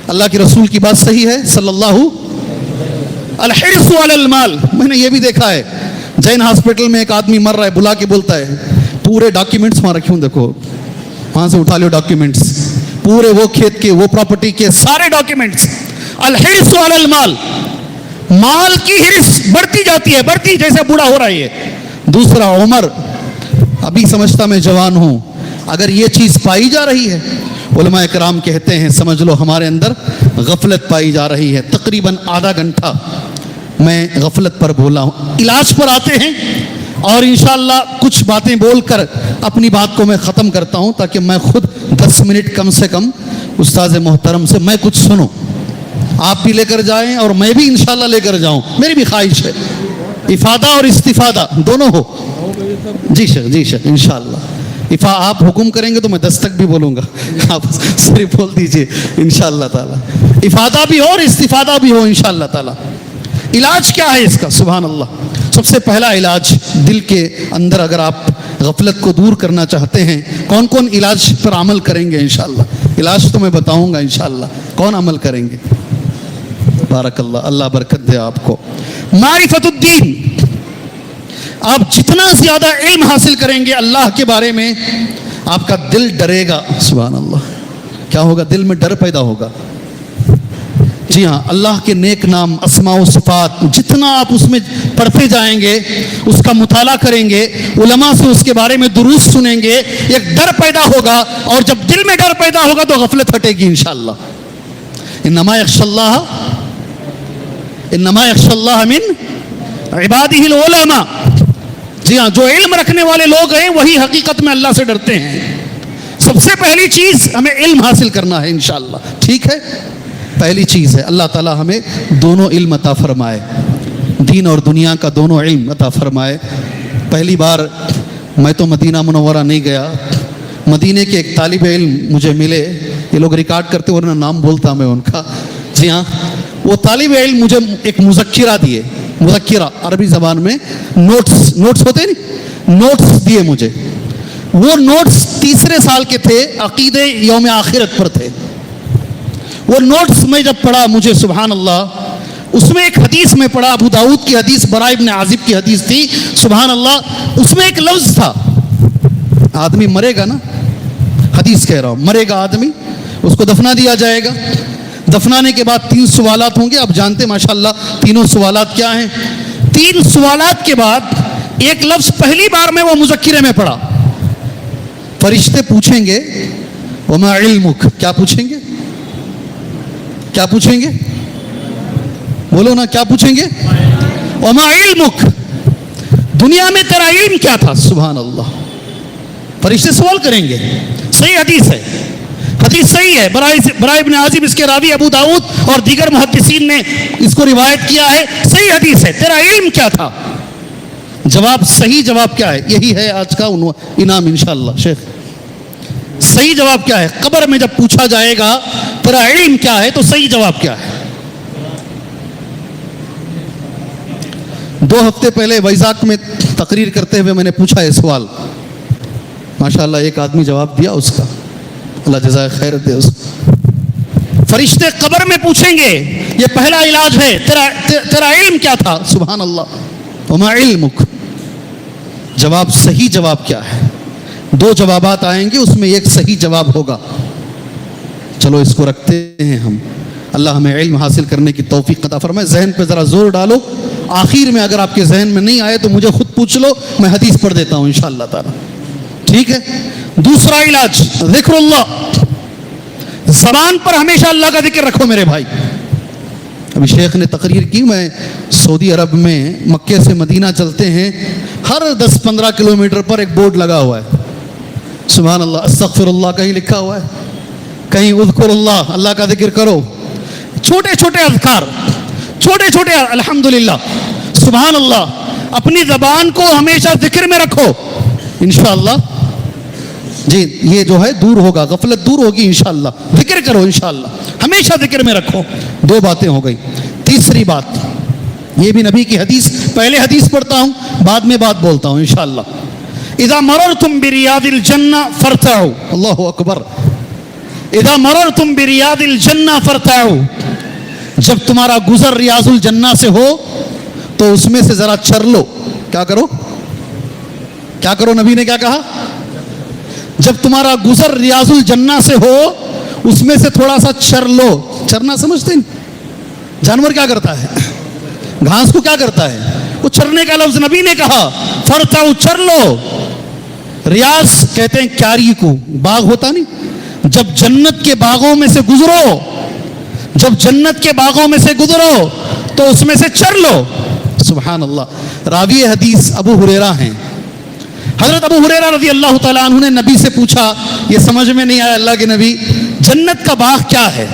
A: اللہ کے رسول کی بات صحیح ہے صلی اللہ. الحرص علی المال. میں نے یہ بھی دیکھا ہے, جین ہاسپٹل میں ایک آدمی مر رہا ہے, بلا کے بولتا ہے پورے ڈاکیومنٹس وہاں رکھے ہوں, دیکھو وہاں سے اٹھا لو ڈاکیومنٹس, پورے وہ کھیت کے, وہ پراپرٹی کے سارے ڈاکیومنٹس. الحرص علی المال, مال کی حرص بڑھتی جاتی ہے, بڑھتی جیسے بوڑھا ہو رہا ہے. دوسرا عمر, ابھی سمجھتا میں جوان ہوں. اگر یہ چیز پائی جا رہی ہے, علماء کرام کہتے ہیں سمجھ لو ہمارے اندر غفلت پائی جا رہی ہے. تقریباً آدھا گھنٹہ میں غفلت پر بولا ہوں. علاج پر آتے ہیں, اور انشاءاللہ کچھ باتیں بول کر اپنی بات کو میں ختم کرتا ہوں, تاکہ میں خود 10 منٹ کم سے کم استاذ محترم سے میں کچھ سنوں, آپ بھی لے کر جائیں اور میں بھی انشاءاللہ لے کر جاؤں. میری بھی خواہش ہے افادہ اور استفادہ دونوں ہو. جی شیخ انشاءاللہ. آپ حکم کریں گے تو میں 10 تک بھی بولوں گا, آپ صرف بول دیجئے انشاءاللہ تعالی. افادہ بھی ہو اور استفادہ بھی ہو انشاءاللہ تعالی. علاج کیا ہے اس کا؟ سبحان اللہ. سب سے پہلا علاج دل کے اندر, اگر آپ غفلت کو دور کرنا چاہتے ہیں, کون کون علاج پر عمل کریں گے انشاءاللہ؟ علاج تو میں بتاؤں گا انشاءاللہ, کون عمل کریں گے؟ بارک اللہ, اللہ برکت دے آپ کو. معرفت الدین. آپ جتنا زیادہ علم حاصل کریں گے اللہ کے بارے میں, آپ کا دل ڈرے گا. سبحان اللہ. کیا ہوگا؟ دل میں ڈر پیدا ہوگا. جی ہاں, اللہ کے نیک نام, اسماء و صفات, جتنا آپ اس میں پڑھتے جائیں گے, اس کا مطالعہ کریں گے, علماء سے اس کے بارے میں دروس سنیں گے, ایک ڈر پیدا ہوگا. اور جب دل میں ڈر پیدا ہوگا تو غفلت ہٹے گی انشاءاللہ. انما یخشى اللہ من عبادہ العلماء. جی ہاں, جو علم رکھنے والے لوگ ہیں وہی حقیقت میں اللہ سے ڈرتے ہیں. سب سے پہلی چیز ہمیں علم حاصل کرنا ہے انشاءاللہ. ٹھیک ہے, پہلی چیز ہے اللہ تعالی ہمیں دونوں علم عطا فرمائے, دین اور دنیا کا دونوں علم عطا فرمائے. پہلی بار میں تو مدینہ منورہ نہیں گیا, مدینے کے ایک طالب علم مجھے ملے, یہ لوگ ریکارڈ کرتے ورنہ نام بولتا میں ان کا. جی ہاں, وہ طالب علم مجھے ایک مذکرہ دیے, مذکرہ عربی زبان میں نوٹس ہوتے نہیں, نوٹس دیے مجھے. وہ نوٹس تیسرے سال کے تھے, عقیدے یوم آخرت پر تھے. وہ نوٹس میں جب پڑھا, مجھے سبحان اللہ, اس میں ایک حدیث میں پڑھا, ابو داؤد کی حدیث, براء ابن عازب کی حدیث تھی. سبحان اللہ, اس میں ایک لفظ تھا, آدمی مرے گا نا, حدیث کہہ رہا ہوں, مرے گا آدمی, اس کو دفنا دیا جائے گا. دفنانے کے بعد 3 سوالات ہوں گے. آپ جانتے ہیں ماشاءاللہ تینوں سوالات کیا ہیں. 3 سوالات کے بعد ایک لفظ پہلی بار میں وہ مذکرے میں پڑھا. فرشتے پوچھیں گے وما علمک. کیا پوچھیں گے؟ کیا پوچھیں گے؟ بولو نا, کیا پوچھیں گے؟ وما علمک, دنیا میں تیرا علم کیا تھا؟ سبحان اللہ. فرشتے سوال کریں گے. صحیح حدیث ہے, حدیث صحیح ہے. براء ابن عازب اس کے راوی ابو داؤد اور دیگر محدثین نے اس کو روایت کیا ہے. صحیح حدیث ہے. تیرا علم کیا تھا؟ جواب, صحیح جواب کیا ہے؟ یہی ہے آج کا انعام انشاءاللہ. شیخ, صحیح جواب کیا ہے؟ قبر میں جب پوچھا جائے گا تیرا علم کیا ہے, تو صحیح جواب کیا ہے؟ 2 ہفتے پہلے ویزاک میں تقریر کرتے ہوئے میں نے پوچھا یہ سوال, ماشاءاللہ ایک آدمی جواب دیا اس کا, اللہ جزائے خیر دے اس کو. فرشتے قبر میں پوچھیں گے, یہ پہلا علاج ہے, تیرا علم کیا تھا؟ سبحان اللہ. وما علمک, جواب, صحیح جواب کیا ہے؟ 2 جوابات آئیں گے, اس میں ایک صحیح جواب ہوگا. چلو اس کو رکھتے ہیں ہم. اللہ ہمیں علم حاصل کرنے کی توفیق عطا فرمائے. ذہن پہ ذرا زور ڈالو. آخر میں اگر آپ کے ذہن میں نہیں آئے تو مجھے خود پوچھ لو, میں حدیث پڑھ دیتا ہوں انشاءاللہ تعالی. ٹھیک ہے. دوسرا علاج ذکر اللہ. زبان پر ہمیشہ اللہ کا ذکر رکھو میرے بھائی. ابھی شیخ نے تقریر کی, میں سعودی عرب میں مکے سے مدینہ چلتے ہیں, ہر 10-15 کلومیٹر پر ایک بورڈ لگا ہوا ہے. سبحان اللہ, استغفر اللہ کہیں لکھا ہوا ہے, کہیں اذکر اللہ, اللہ کا ذکر کرو. چھوٹے چھوٹے اذکار, چھوٹے چھوٹے الحمدللہ, سبحان اللہ. اپنی زبان کو ہمیشہ ذکر میں رکھو انشاءاللہ. جی یہ جو ہے دور ہوگا, غفلت دور ہوگی انشاءاللہ. ذکر کرو انشاءاللہ, ہمیشہ ذکر میں رکھو. 2 باتیں ہو گئی. تیسری بات, یہ بھی نبی کی حدیث, پہلے حدیث پڑھتا ہوں بعد میں بات بولتا ہوں انشاءاللہ. اذا مررتم بریاض الجنہ فارتعوا. اللہ اکبر. اذا مررتم بریاض الجنہ فارتعوا, جب تمہارا گزر ریاض الجنہ سے ہو تو اس میں سے ذرا چر لو. کیا کرو؟ کیا کرو؟ نبی نے کیا کہا؟ جب تمہارا گزر ریاض الجنہ سے ہو اس میں سے تھوڑا سا چر لو. چرنا سمجھتے ہیں؟ جانور کیا کرتا ہے؟ گھاس کو کیا کرتا ہے؟ وہ چرنے کا لفظ نبی نے کہا, فرتعوا, چر لو. ریاض کہتے ہیں کیاری کو, باغ ہوتا نہیں. جب جنت کے باغوں میں سے گزرو, جب جنت کے باغوں میں سے گزرو تو اس میں سے چر لو. سبحان اللہ. راوی حدیث ابو ہریرہ ہیں. حضرت ابو ہریرہ رضی اللہ تعالیٰ عنہ نے نبی سے پوچھا, یہ سمجھ میں نہیں آیا اللہ کے نبی, جنت کا باغ کیا ہے؟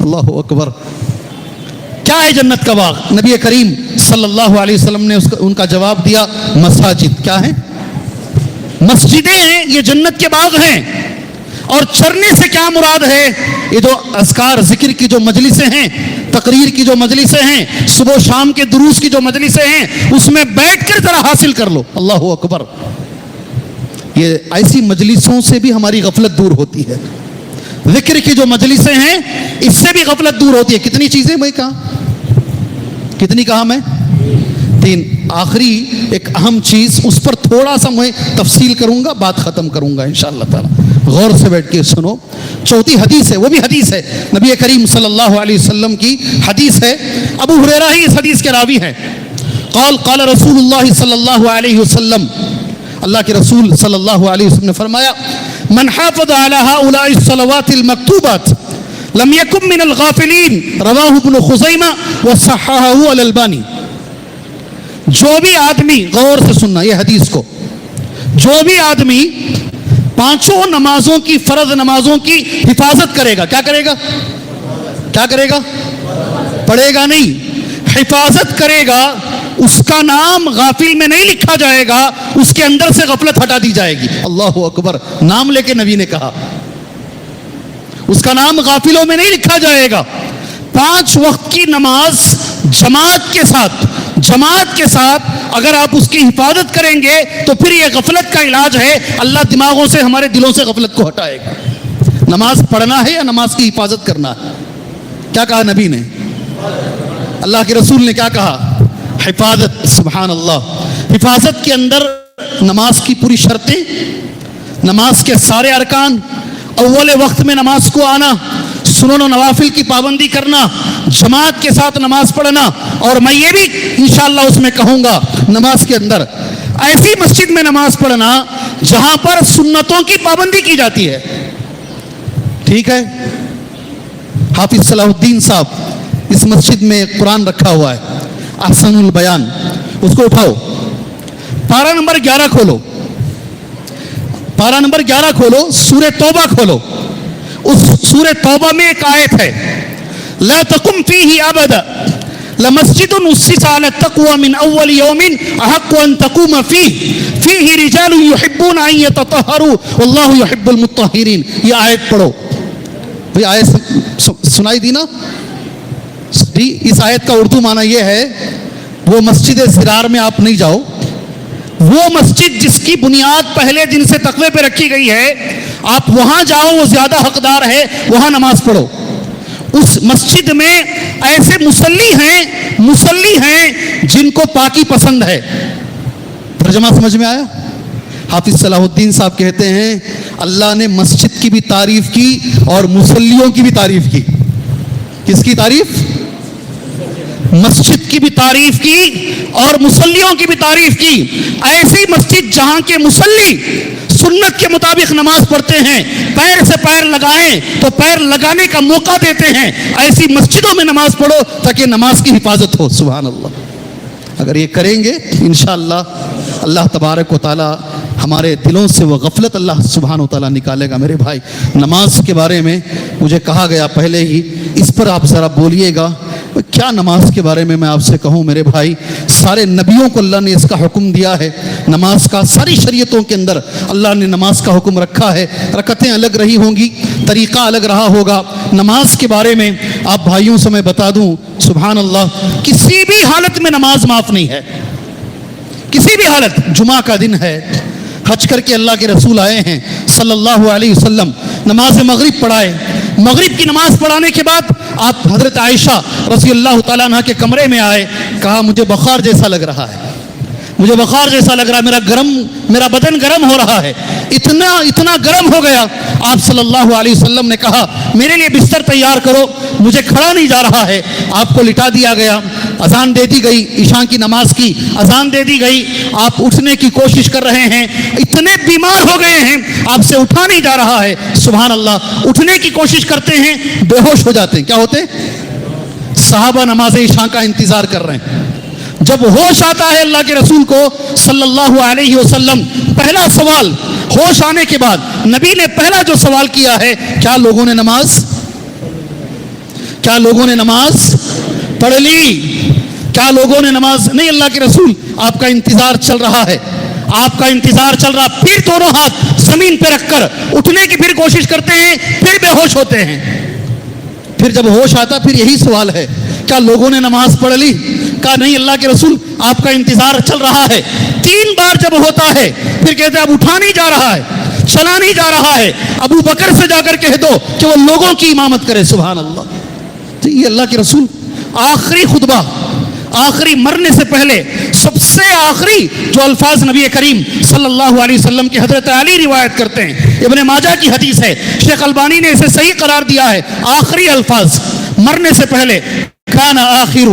A: اللہ اکبر. کیا ہے جنت کا باغ؟ نبی کریم صلی اللہ علیہ وسلم نے ان کا جواب دیا, مساجد. کیا ہے؟ مسجدیں ہیں یہ جنت کے باغ ہیں. اور چرنے سے کیا مراد ہے؟ یہ جو اذکار ذکر کی جو مجلسیں ہیں, تقریر کی جو مجلسیں ہیں, صبح شام کے دروس کی جو مجلسیں ہیں, اس میں بیٹھ کر ذرا حاصل کر لو. اللہ اکبر. یہ ایسی مجلسوں سے بھی ہماری غفلت دور ہوتی ہے. ذکر کی جو مجلسیں ہیں اس سے بھی غفلت دور ہوتی ہے. کتنی چیزیں میں کہا, کتنی کہا میں؟ 3. آخری ایک اہم چیز, اس پر تھوڑا سا میں تفصیل کروں گا, بات ختم کروں گا انشاءاللہ تعالی. غور سے بیٹھ کے سنو. چوتھی حدیث ہے, وہ بھی حدیث ہے نبی کریم صلی اللہ علیہ وسلم کی حدیث ہے. ابو ہریرہ ہی اس حدیث کے راوی ہیں. قال قال رسول اللہ صلی اللہ علیہ وسلم, اللہ کے رسول صلی اللہ علیہ وسلم نے فرمایا, من حافظ على هؤلاء الصلوات المكتوبات لم يكن من الغافلين, رواه ابن خزیمہ وصححه الالبانی. جو بھی آدمی, غور سے سننا یہ حدیث کو, جو بھی آدمی پانچوں نمازوں کی, فرض نمازوں کی حفاظت کرے گا, کیا کرے گا؟ کیا کرے گا؟ پڑھے گا نہیں, حفاظت کرے گا. اس کا نام غافل میں نہیں لکھا جائے گا, اس کے اندر سے غفلت ہٹا دی جائے گی. اللہ اکبر. نام لے کے نبی نے کہا, اس کا نام غافلوں میں نہیں لکھا جائے گا. 5 وقت کی نماز جماعت کے ساتھ اگر آپ اس کی حفاظت کریں گے تو پھر یہ غفلت کا علاج ہے. اللہ دماغوں سے, ہمارے دلوں سے غفلت کو ہٹائے گا. نماز پڑھنا ہے یا نماز کی حفاظت کرنا ہے؟ کیا کہا نبی نے؟ اللہ کے رسول نے کیا کہا؟ حفاظت. سبحان اللہ. حفاظت کے اندر نماز کی پوری شرطیں, نماز کے سارے ارکان, اول وقت میں نماز کو آنا, سنن و نوافل کی پابندی کرنا, جماعت کے ساتھ نماز پڑھنا, اور میں یہ بھی انشاءاللہ اس میں کہوں گا نماز کے اندر ایسی مسجد میں نماز پڑھنا جہاں پر سنتوں کی پابندی کی جاتی ہے. ٹھیک ہے. حافظ صلاح الدین صاحب اس مسجد میں قرآن رکھا ہوا ہے, احسن البیان, اس کو اٹھاؤ. پارہ نمبر 11 کھولو, پارہ نمبر 11 کھولو, سورہ توبہ کھولو. اس سورہ توبہ میں ایک آیت ہے, لا تقم فیہ ابدا لمسجد اسس علی التقوى من اول یوم احق ان تقوم فیہ رجال یحبون ان یتطہروا واللہ یحب المطہرین. یہ آیت پڑھو بھئی. آیت سنائی دی نا؟ اس آیت کا اردو معنی یہ ہے, وہ مسجد زرار میں آپ نہیں جاؤ, وہ مسجد جس کی بنیاد پہلے دن سے تقوی پہ رکھی گئی ہے, آپ وہاں جاؤ, وہ زیادہ حقدار ہے, وہاں نماز پڑھو. اس مسجد میں ایسے مصلی ہیں جن کو پاکی پسند ہے. ترجمہ سمجھ میں آیا؟ حافظ صلاح الدین صاحب کہتے ہیں اللہ نے مسجد کی بھی تعریف کی اور مصلیوں کی بھی تعریف کی. کس کی تعریف؟ مسجد کی بھی تعریف کی اور مصلیوں کی بھی تعریف کی. ایسی مسجد جہاں کے مصلی سنت کے مطابق نماز پڑھتے ہیں, پیر سے پیر لگائیں تو پیر لگانے کا موقع دیتے ہیں, ایسی مسجدوں میں نماز پڑھو تاکہ نماز کی حفاظت ہو. سبحان اللہ. اگر یہ کریں گے انشاءاللہ اللہ تبارک و تعالی ہمارے دلوں سے وہ غفلت اللہ سبحانہ و تعالیٰ نکالے گا. میرے بھائی, نماز کے بارے میں مجھے کہا گیا پہلے ہی, اس پر آپ ذرا بولیے گا. کیا نماز کے بارے میں آپ سے کہوں میرے بھائی, سارے نبیوں کو اللہ نے اس کا حکم دیا ہے نماز کا. ساری شریعتوں کے اندر اللہ نے نماز کا حکم رکھا ہے. رکعتیں الگ رہی ہوں گی, طریقہ الگ رہا ہوگا. نماز کے بارے میں آپ بھائیوں سے میں بتا دوں, سبحان اللہ, کسی بھی حالت میں نماز معاف نہیں ہے. کسی بھی حالت. جمعہ کا دن ہے, حج کر کے اللہ کے رسول آئے ہیں صلی اللہ علیہ وسلم, نماز مغرب پڑھائے. مغرب کی نماز پڑھانے کے بعد آپ حضرت عائشہ رضی اللہ تعالیٰ عنہ کے کمرے میں آئے. کہا مجھے بخار جیسا لگ رہا ہے, مجھے بخار جیسا لگ رہا ہے, میرا بدن گرم ہو رہا ہے. اتنا گرم ہو گیا. آپ صلی اللہ علیہ وسلم نے کہا میرے لیے بستر تیار کرو, مجھے کھڑا نہیں جا رہا ہے. آپ کو لٹا دیا گیا. اذان دے دی گئی, عشاء کی نماز کی اذان دے دی گئی. آپ اٹھنے کی کوشش کر رہے ہیں, اتنے بیمار ہو گئے ہیں آپ سے اٹھا نہیں جا رہا ہے. سبحان اللہ. اٹھنے کی کوشش کرتے ہیں, بے ہوش ہو جاتے ہیں. کیا ہوتے ہیں؟ صحابہ نماز عشاء کا انتظار کر رہے ہیں. جب ہوش آتا ہے اللہ کے رسول کو صلی اللہ علیہ وسلم, پہلا سوال ہوش آنے کے بعد نبی نے پہلا جو سوال کیا ہے, کیا لوگوں نے نماز پڑھ لی؟ کیا لوگوں نے نماز نہیں؟ اللہ کے رسول آپ کا انتظار چل رہا ہے, آپ کا انتظار چل رہا, پھر دونوں ہاتھ زمین پہ رکھ کر اٹھنے کی پھر کوشش کرتے ہیں, پھر بے ہوش ہوتے ہیں. پھر جب ہوش آتا پھر یہی سوال ہے, کیا لوگوں نے نماز پڑھ لی؟ کہا نہیں اللہ کے رسول آپ کا انتظار چل رہا ہے. 3 بار جب ہوتا ہے پھر کہتے ہیں اب اٹھا نہیں جا رہا ہے, چلا نہیں جا رہا ہے, ابو بکر سے جا کر کہہ دو کہ وہ لوگوں کی امامت کرے. سبحان اللہ. تو یہ اللہ کے رسول آخری خطبہ, آخری مرنے سے پہلے سب سے آخری جو الفاظ نبی کریم صلی اللہ علیہ وسلم کی حضرت علی روایت کرتے ہیں, ابن ماجہ کی حدیث ہے, شیخ البانی نے اسے صحیح قرار دیا ہے. آخری الفاظ مرنے سے پہلے, کان آخر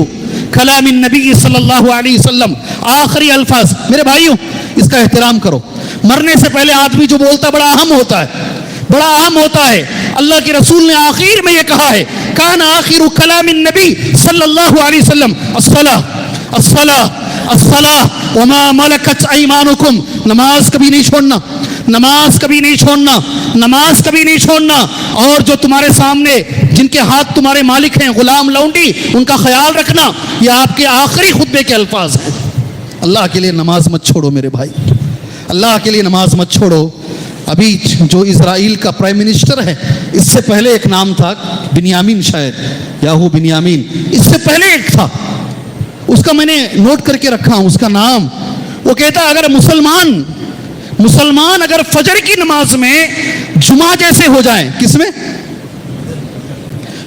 A: کلام النبی صلی اللہ علیہ وسلم, آخری الفاظ. میرے بھائیوں اس کا احترام کرو. مرنے سے پہلے آدمی جو بولتا بڑا اہم ہوتا ہے, بڑا اہم ہوتا ہے. اللہ کے رسول نے آخر میں یہ کہا ہے, کان آخر کلام النبی صلی اللہ علیہ وسلم الصلاۃ الصلاۃ الصلاۃ وما ملکت ایمانکم. نماز کبھی نہیں چھوڑنا, نماز کبھی نہیں چھوڑنا, نماز کبھی نہیں چھوڑنا. اور جو تمہارے سامنے جن کے ہاتھ تمہارے مالک ہیں, غلام لونڈی, ان کا خیال رکھنا. یہ آپ کے آخری خطبے کے الفاظ ہیں. اللہ کے لیے نماز مت چھوڑو میرے بھائی, اللہ کے لیے نماز مت چھوڑو. ابھی جو اسرائیل کا پرائم منسٹر ہے, اس سے پہلے ایک نام تھا بنیامین, شاید یاہو بنیامین, اس سے پہلے ایک تھا, اس کا میں نے نوٹ کر کے رکھا ہوں اس کا نام. وہ کہتا اگر مسلمان اگر فجر کی نماز میں جمعہ جیسے ہو جائیں, کس میں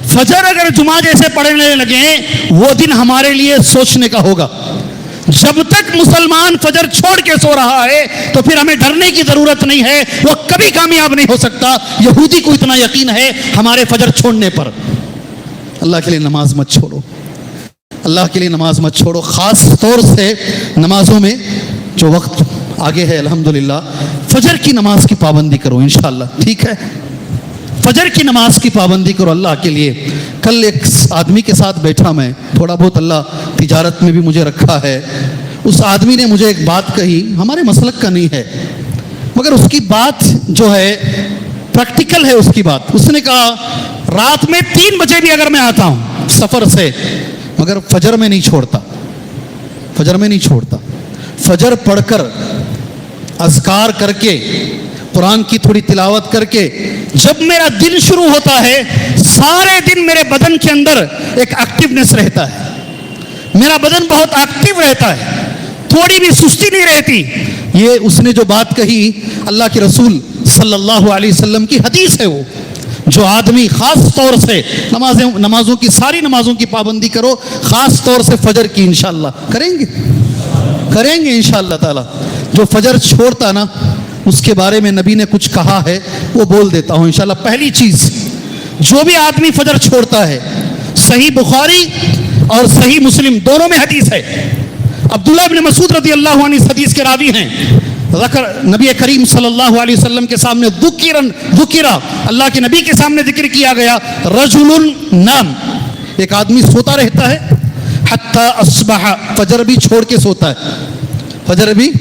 A: فجر اگر جمعہ جیسے پڑھنے لگیں, وہ دن ہمارے لیے سوچنے کا ہوگا. جب تک مسلمان فجر چھوڑ کے سو رہا ہے تو پھر ہمیں ڈرنے کی ضرورت نہیں ہے, وہ کبھی کامیاب نہیں ہو سکتا. یہودی کو اتنا یقین ہے ہمارے فجر چھوڑنے پر. اللہ کے لیے نماز مت چھوڑو, اللہ کے لیے نماز مت چھوڑو. خاص طور سے نمازوں میں جو وقت آگے ہے الحمدللہ, فجر کی نماز کی پابندی کرو انشاءاللہ. ٹھیک ہے, فجر کی نماز کی پابندی کرو اللہ کے لیے. کل ایک آدمی کے ساتھ بیٹھا میں, تھوڑا بہت اللہ تجارت میں بھی مجھے رکھا ہے. اس آدمی نے مجھے ایک بات کہی, ہمارے مسلک کا نہیں ہے مگر اس کی بات جو ہے پریکٹیکل ہے. اس کی بات, اس نے کہا رات میں 3 بجے بھی اگر میں آتا ہوں سفر سے, مگر فجر میں نہیں چھوڑتا, فجر میں نہیں چھوڑتا. فجر پڑھ کر, اذکار کر کے, قرآن کی تھوڑی تلاوت کر کے جب میرا دن شروع ہوتا ہے, سارے دن میرے بدن کے اندر ایک ایکٹیونیس رہتا ہے, میرا بدن بہت ایکٹیو رہتا ہے, تھوڑی بھی سستی نہیں رہتی. یہ اس نے جو بات کہی اللہ کے رسول صلی اللہ علیہ وسلم کی حدیث ہے. وہ جو آدمی خاص طور سے نمازوں کی, ساری نمازوں کی پابندی کرو, خاص طور سے فجر کی انشاءاللہ کریں گے انشاءاللہ تعالی. جو فجر چھوڑتا نا, اس کے بارے میں نبی نے کچھ کہا ہے, وہ بول دیتا ہوں انشاءاللہ. پہلی چیز, جو بھی آدمی فجر چھوڑتا ہے, صحیح بخاری اور صحیح مسلم دونوں میں حدیث ہے, عبداللہ ابن مسعود رضی اللہ عنہ اس حدیث کے راوی ہیں. نبی کریم صلی اللہ علیہ وسلم کے سامنے ذکرہ, اللہ کے نبی کے سامنے ذکر کیا گیا, رجل نام, ایک آدمی سوتا رہتا ہے, حتی اصبح, فجر بھی چھوڑ کے سوتا ہے. فجر بھی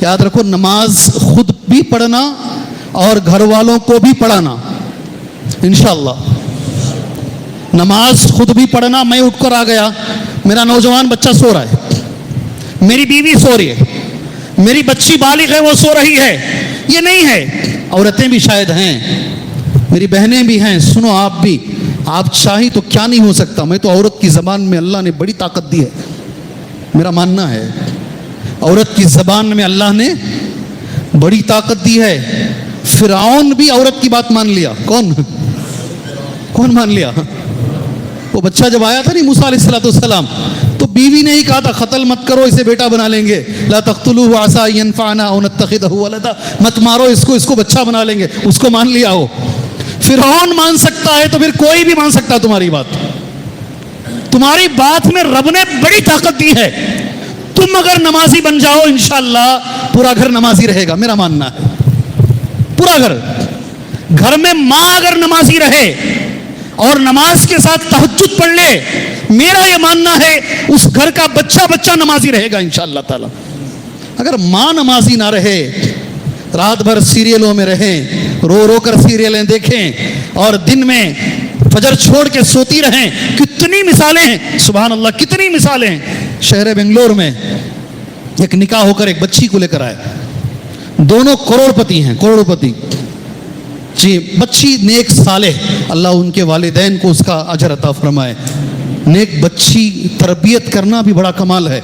A: یاد رکھو, نماز خود بھی پڑھنا اور گھر والوں کو بھی پڑھانا انشاءاللہ. نماز خود بھی پڑھنا. میں اٹھ کر آ گیا, میرا نوجوان بچہ سو رہا ہے, میری بیوی سو رہی ہے, میری بچی بالغ ہے وہ سو رہی ہے. یہ نہیں ہے, عورتیں بھی شاید ہیں, میری بہنیں بھی ہیں. سنو آپ بھی, آپ چاہی تو کیا نہیں ہو سکتا. میں تو عورت کی زبان میں اللہ نے بڑی طاقت دی ہے, میرا ماننا ہے. عورت کی زبان میں اللہ نے بڑی طاقت دی ہے. فرعون بھی عورت کی بات مان لیا. کون مان لیا؟ وہ بچہ جب آیا تھا نہیں موسیٰ علیہ السلام, تو بیوی نے ہی کہا تھا قتل مت کرو اسے, بیٹا بنا لیں گے. لا تقتلوه عسى ان ينفعنا او نتخذه ولدا, مت مارو اس کو بچہ بنا لیں گے. اس کو مان لیا. ہو فرعون مان سکتا ہے تو پھر کوئی بھی مان سکتا ہے تمہاری بات. تمہاری بات میں رب نے بڑی طاقت دی ہے. تم اگر نمازی بن جاؤ انشاءاللہ پورا گھر نمازی رہے گا, میرا ماننا ہے. پورا گھر میں ماں اگر نمازی رہے اور نماز کے ساتھ تہجد پڑھ لے, میرا یہ ماننا ہے اس گھر کا بچہ نمازی رہے گا انشاءاللہ تعالی. اگر ماں نمازی نہ رہے, رات بھر سیریلوں میں رہیں, رو کر سیریلیں دیکھیں, اور دن میں فجر چھوڑ کے سوتی رہیں. کتنی مثالیں ہیں, سبحان اللہ, کتنی مثالیں ہیں. شہر بنگلور میں ایک نکاح ہو کر ایک بچی کو لے کر آئے, دونوں کروڑپتی ہیں, کروڑپتی جی. بچی نیک صالح, اللہ ان کے والدین کو اس کا اجر عطا فرمائے. نیک بچی تربیت کرنا بھی بڑا کمال ہے.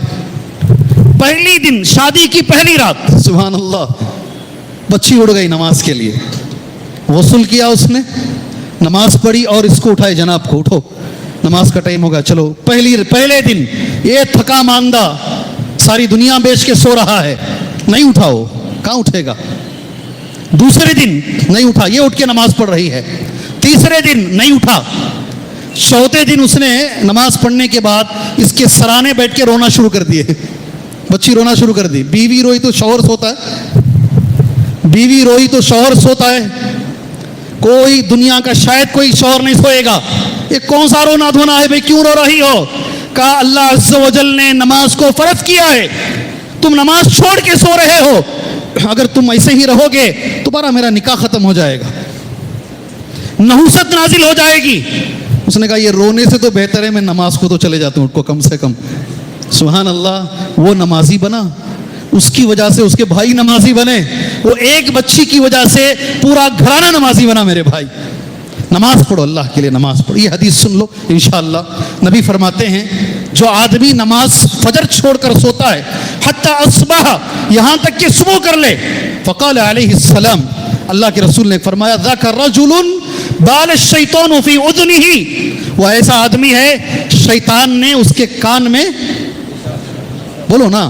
A: پہلی دن شادی کی پہلی رات, سبحان اللہ, بچی اڑ گئی نماز کے لیے. غسل کیا اس نے, نماز پڑھی اور اس کو اٹھائے, جناب کو اٹھو نماز کا ٹائم ہوگا, چلو. پہلے دن یہ تھکا ماندہ ساری دنیا بیچ کے سو رہا ہے, نہیں اٹھا, وہ کہاں اٹھے گا. دوسرے دن نہیں اٹھا, یہ اٹھ کے نماز پڑھ رہی ہے. تیسرے دن نہیں اٹھا. چوتھے دن اس نے نماز پڑھنے کے بعد اس کے سرانے بیٹھ کے رونا شروع کر دیے. بچی رونا شروع کر دی. بیوی روئی تو شوہر سوتا ہے, بیوی روئی تو شوہر سوتا ہے. کوئی دنیا کا شاید کوئی شوہر نہیں سوئے گا. یہ کون سا رونا دھونا ہے بھائی, کیوں رو رہی ہو؟ کہا اللہ عز و جل نے نماز کو فرض کیا ہے, تم نماز چھوڑ کے سو رہے ہو. اگر تم ایسے ہی رہو گے تمہارا میرا نکاح ختم ہو جائے گا, نحوست نازل ہو جائے گی. اس نے کہا یہ رونے سے تو بہتر ہے میں نماز کو تو چلے جاتا ہوں, کو کم سے کم. سبحان اللہ, وہ نمازی بنا, اس کی وجہ سے اس کے بھائی نمازی بنے, وہ ایک بچی کی وجہ سے پورا گھرانہ نمازی بنا. میرے بھائی نماز پڑھو, اللہ کے لیے نماز پڑھو. یہ حدیث سن لو انشاءاللہ. نبی فرماتے ہیں جو آدمی نماز فجر چھوڑ کر سوتا ہے حتی اصبح, یہاں تک کہ صبح کر لے, فقال علیہ السلام, اللہ کے رسول نے فرمایا ذاک رجل بال الشیطان فی اذنہ, وہ ایسا آدمی ہے شیطان نے اس کے کان میں, بولو نا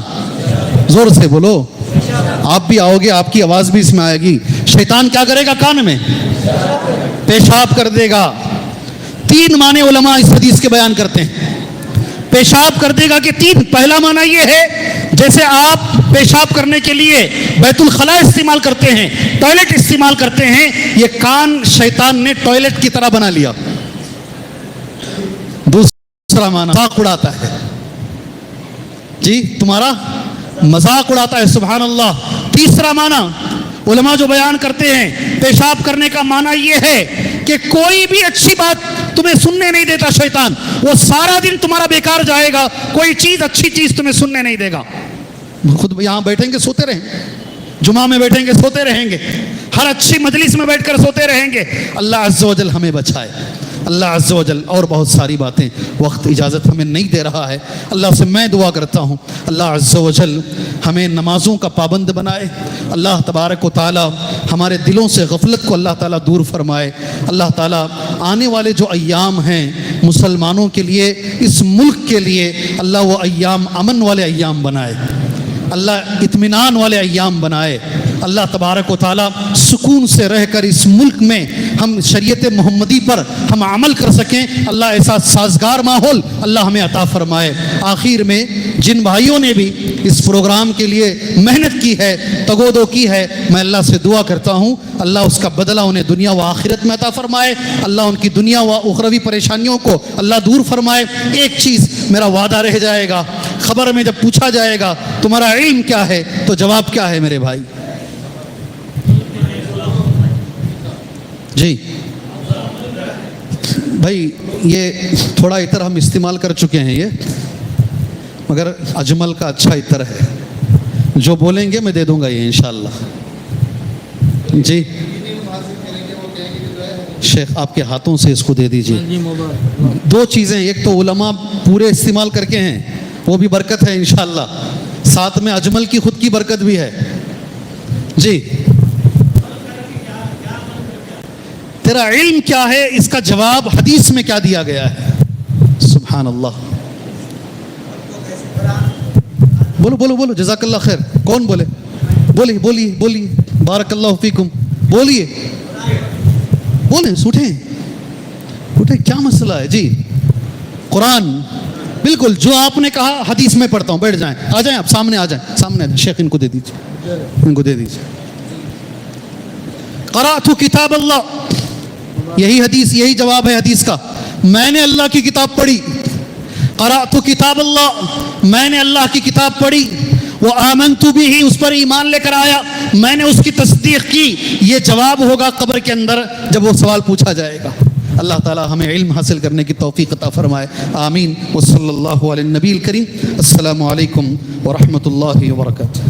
A: زور سے بولو, آپ بھی آؤ گے, آپ کی آواز بھی اس میں آئے گی. شیطان کیا کرے گا کان میں؟ پیشاب کر دے گا. 3 معنی علماء اس حدیث کے بیان کرتے ہیں. پیشاب کر دے گا کہ 3. پہلا معنی یہ ہے جیسے آپ پیشاب کرنے کے لیے بیت الخلاء استعمال کرتے ہیں, ٹوائلٹ استعمال کرتے ہیں, یہ کان شیطان نے ٹوائلٹ کی طرح بنا لیا. دوسرا معنی مذاق اڑاتا ہے, جی تمہارا مذاق اڑاتا ہے. سبحان اللہ. تیسرا معنی علماء جو بیان کرتے ہیں پیشاب کرنے کا معنی یہ ہے کہ کوئی بھی اچھی بات تمہیں سننے نہیں دیتا شیطان, وہ سارا دن تمہارا بیکار جائے گا, کوئی چیز اچھی چیز تمہیں سننے نہیں دے گا. خود یہاں بیٹھیں گے سوتے رہیں, جمعہ میں بیٹھیں گے سوتے رہیں گے, ہر اچھی مجلس میں بیٹھ کر سوتے رہیں گے. اللہ عز و جل ہمیں بچائے, اللہ عز و جل. اور بہت ساری باتیں, وقت اجازت ہمیں نہیں دے رہا ہے. اللہ سے میں دعا کرتا ہوں اللہ عز و جل ہمیں نمازوں کا پابند بنائے. اللہ تبارک و تعالی ہمارے دلوں سے غفلت کو اللہ تعالیٰ دور فرمائے. اللہ تعالیٰ آنے والے جو ایام ہیں مسلمانوں کے لیے, اس ملک کے لیے, اللہ وہ ایام امن والے ایام بنائے, اللہ اطمینان والے ایام بنائے. اللہ تبارک و تعالیٰ سکون سے رہ کر اس ملک میں ہم شریعت محمدی پر ہم عمل کر سکیں. اللہ ایسا سازگار ماحول اللہ ہمیں عطا فرمائے. آخر میں جن بھائیوں نے بھی اس پروگرام کے لیے محنت کی ہے, تگودو کی ہے, میں اللہ سے دعا کرتا ہوں اللہ اس کا بدلہ انہیں دنیا و آخرت میں عطا فرمائے. اللہ ان کی دنیا و اخروی پریشانیوں کو اللہ دور فرمائے. ایک چیز میرا وعدہ رہ جائے گا, خبر میں جب پوچھا جائے گا تمہارا علم کیا ہے تو جواب کیا ہے میرے بھائی؟ جی بھائی یہ تھوڑا عطر ہم استعمال کر چکے ہیں, یہ مگر اجمل کا اچھا عطر ہے, جو بولیں گے میں دے دوں گا یہ انشاءاللہ. جی شیخ آپ کے ہاتھوں سے اس کو دے دیجیے. 2 چیزیں, ایک تو علماء پورے استعمال کر کے ہیں, وہ بھی برکت ہے انشاءاللہ, ساتھ میں اجمل کی خود کی برکت بھی ہے. جی تیرا علم کیا ہے, اس کا جواب حدیث میں کیا دیا گیا ہے. سبحان اللہ. بولو بولو بولو, جزاک اللہ خیر. کون بولے؟ بولیے بولیے بولیے, بارک اللہ فیکم, بولیے بولیں, اٹھیں, کیا مسئلہ ہے؟ جی قرآن بالکل جو آپ نے کہا حدیث میں پڑھتا ہوں. بیٹھ جائیں, آ جائیں آپ سامنے, آ جائیں سامنے. شیخ ان کو دے دیجیے, ان کو دے دیجیے. قرأت کتاب اللہ, یہی حدیث, یہی جواب ہے حدیث کا. میں نے اللہ کی کتاب پڑھی. قرأت کتاب اللہ, میں نے اللہ کی کتاب پڑھی. وہ آمنت بھی, اس پر ایمان لے کر آیا, میں نے اس کی تصدیق کی. یہ جواب ہوگا قبر کے اندر جب وہ سوال پوچھا جائے گا. اللہ تعالی ہمیں علم حاصل کرنے کی توفیق عطا فرمائے. آمین. وصلی اللہ علی النبی الکریم. السلام علیکم ورحمۃ اللہ وبرکاتہ.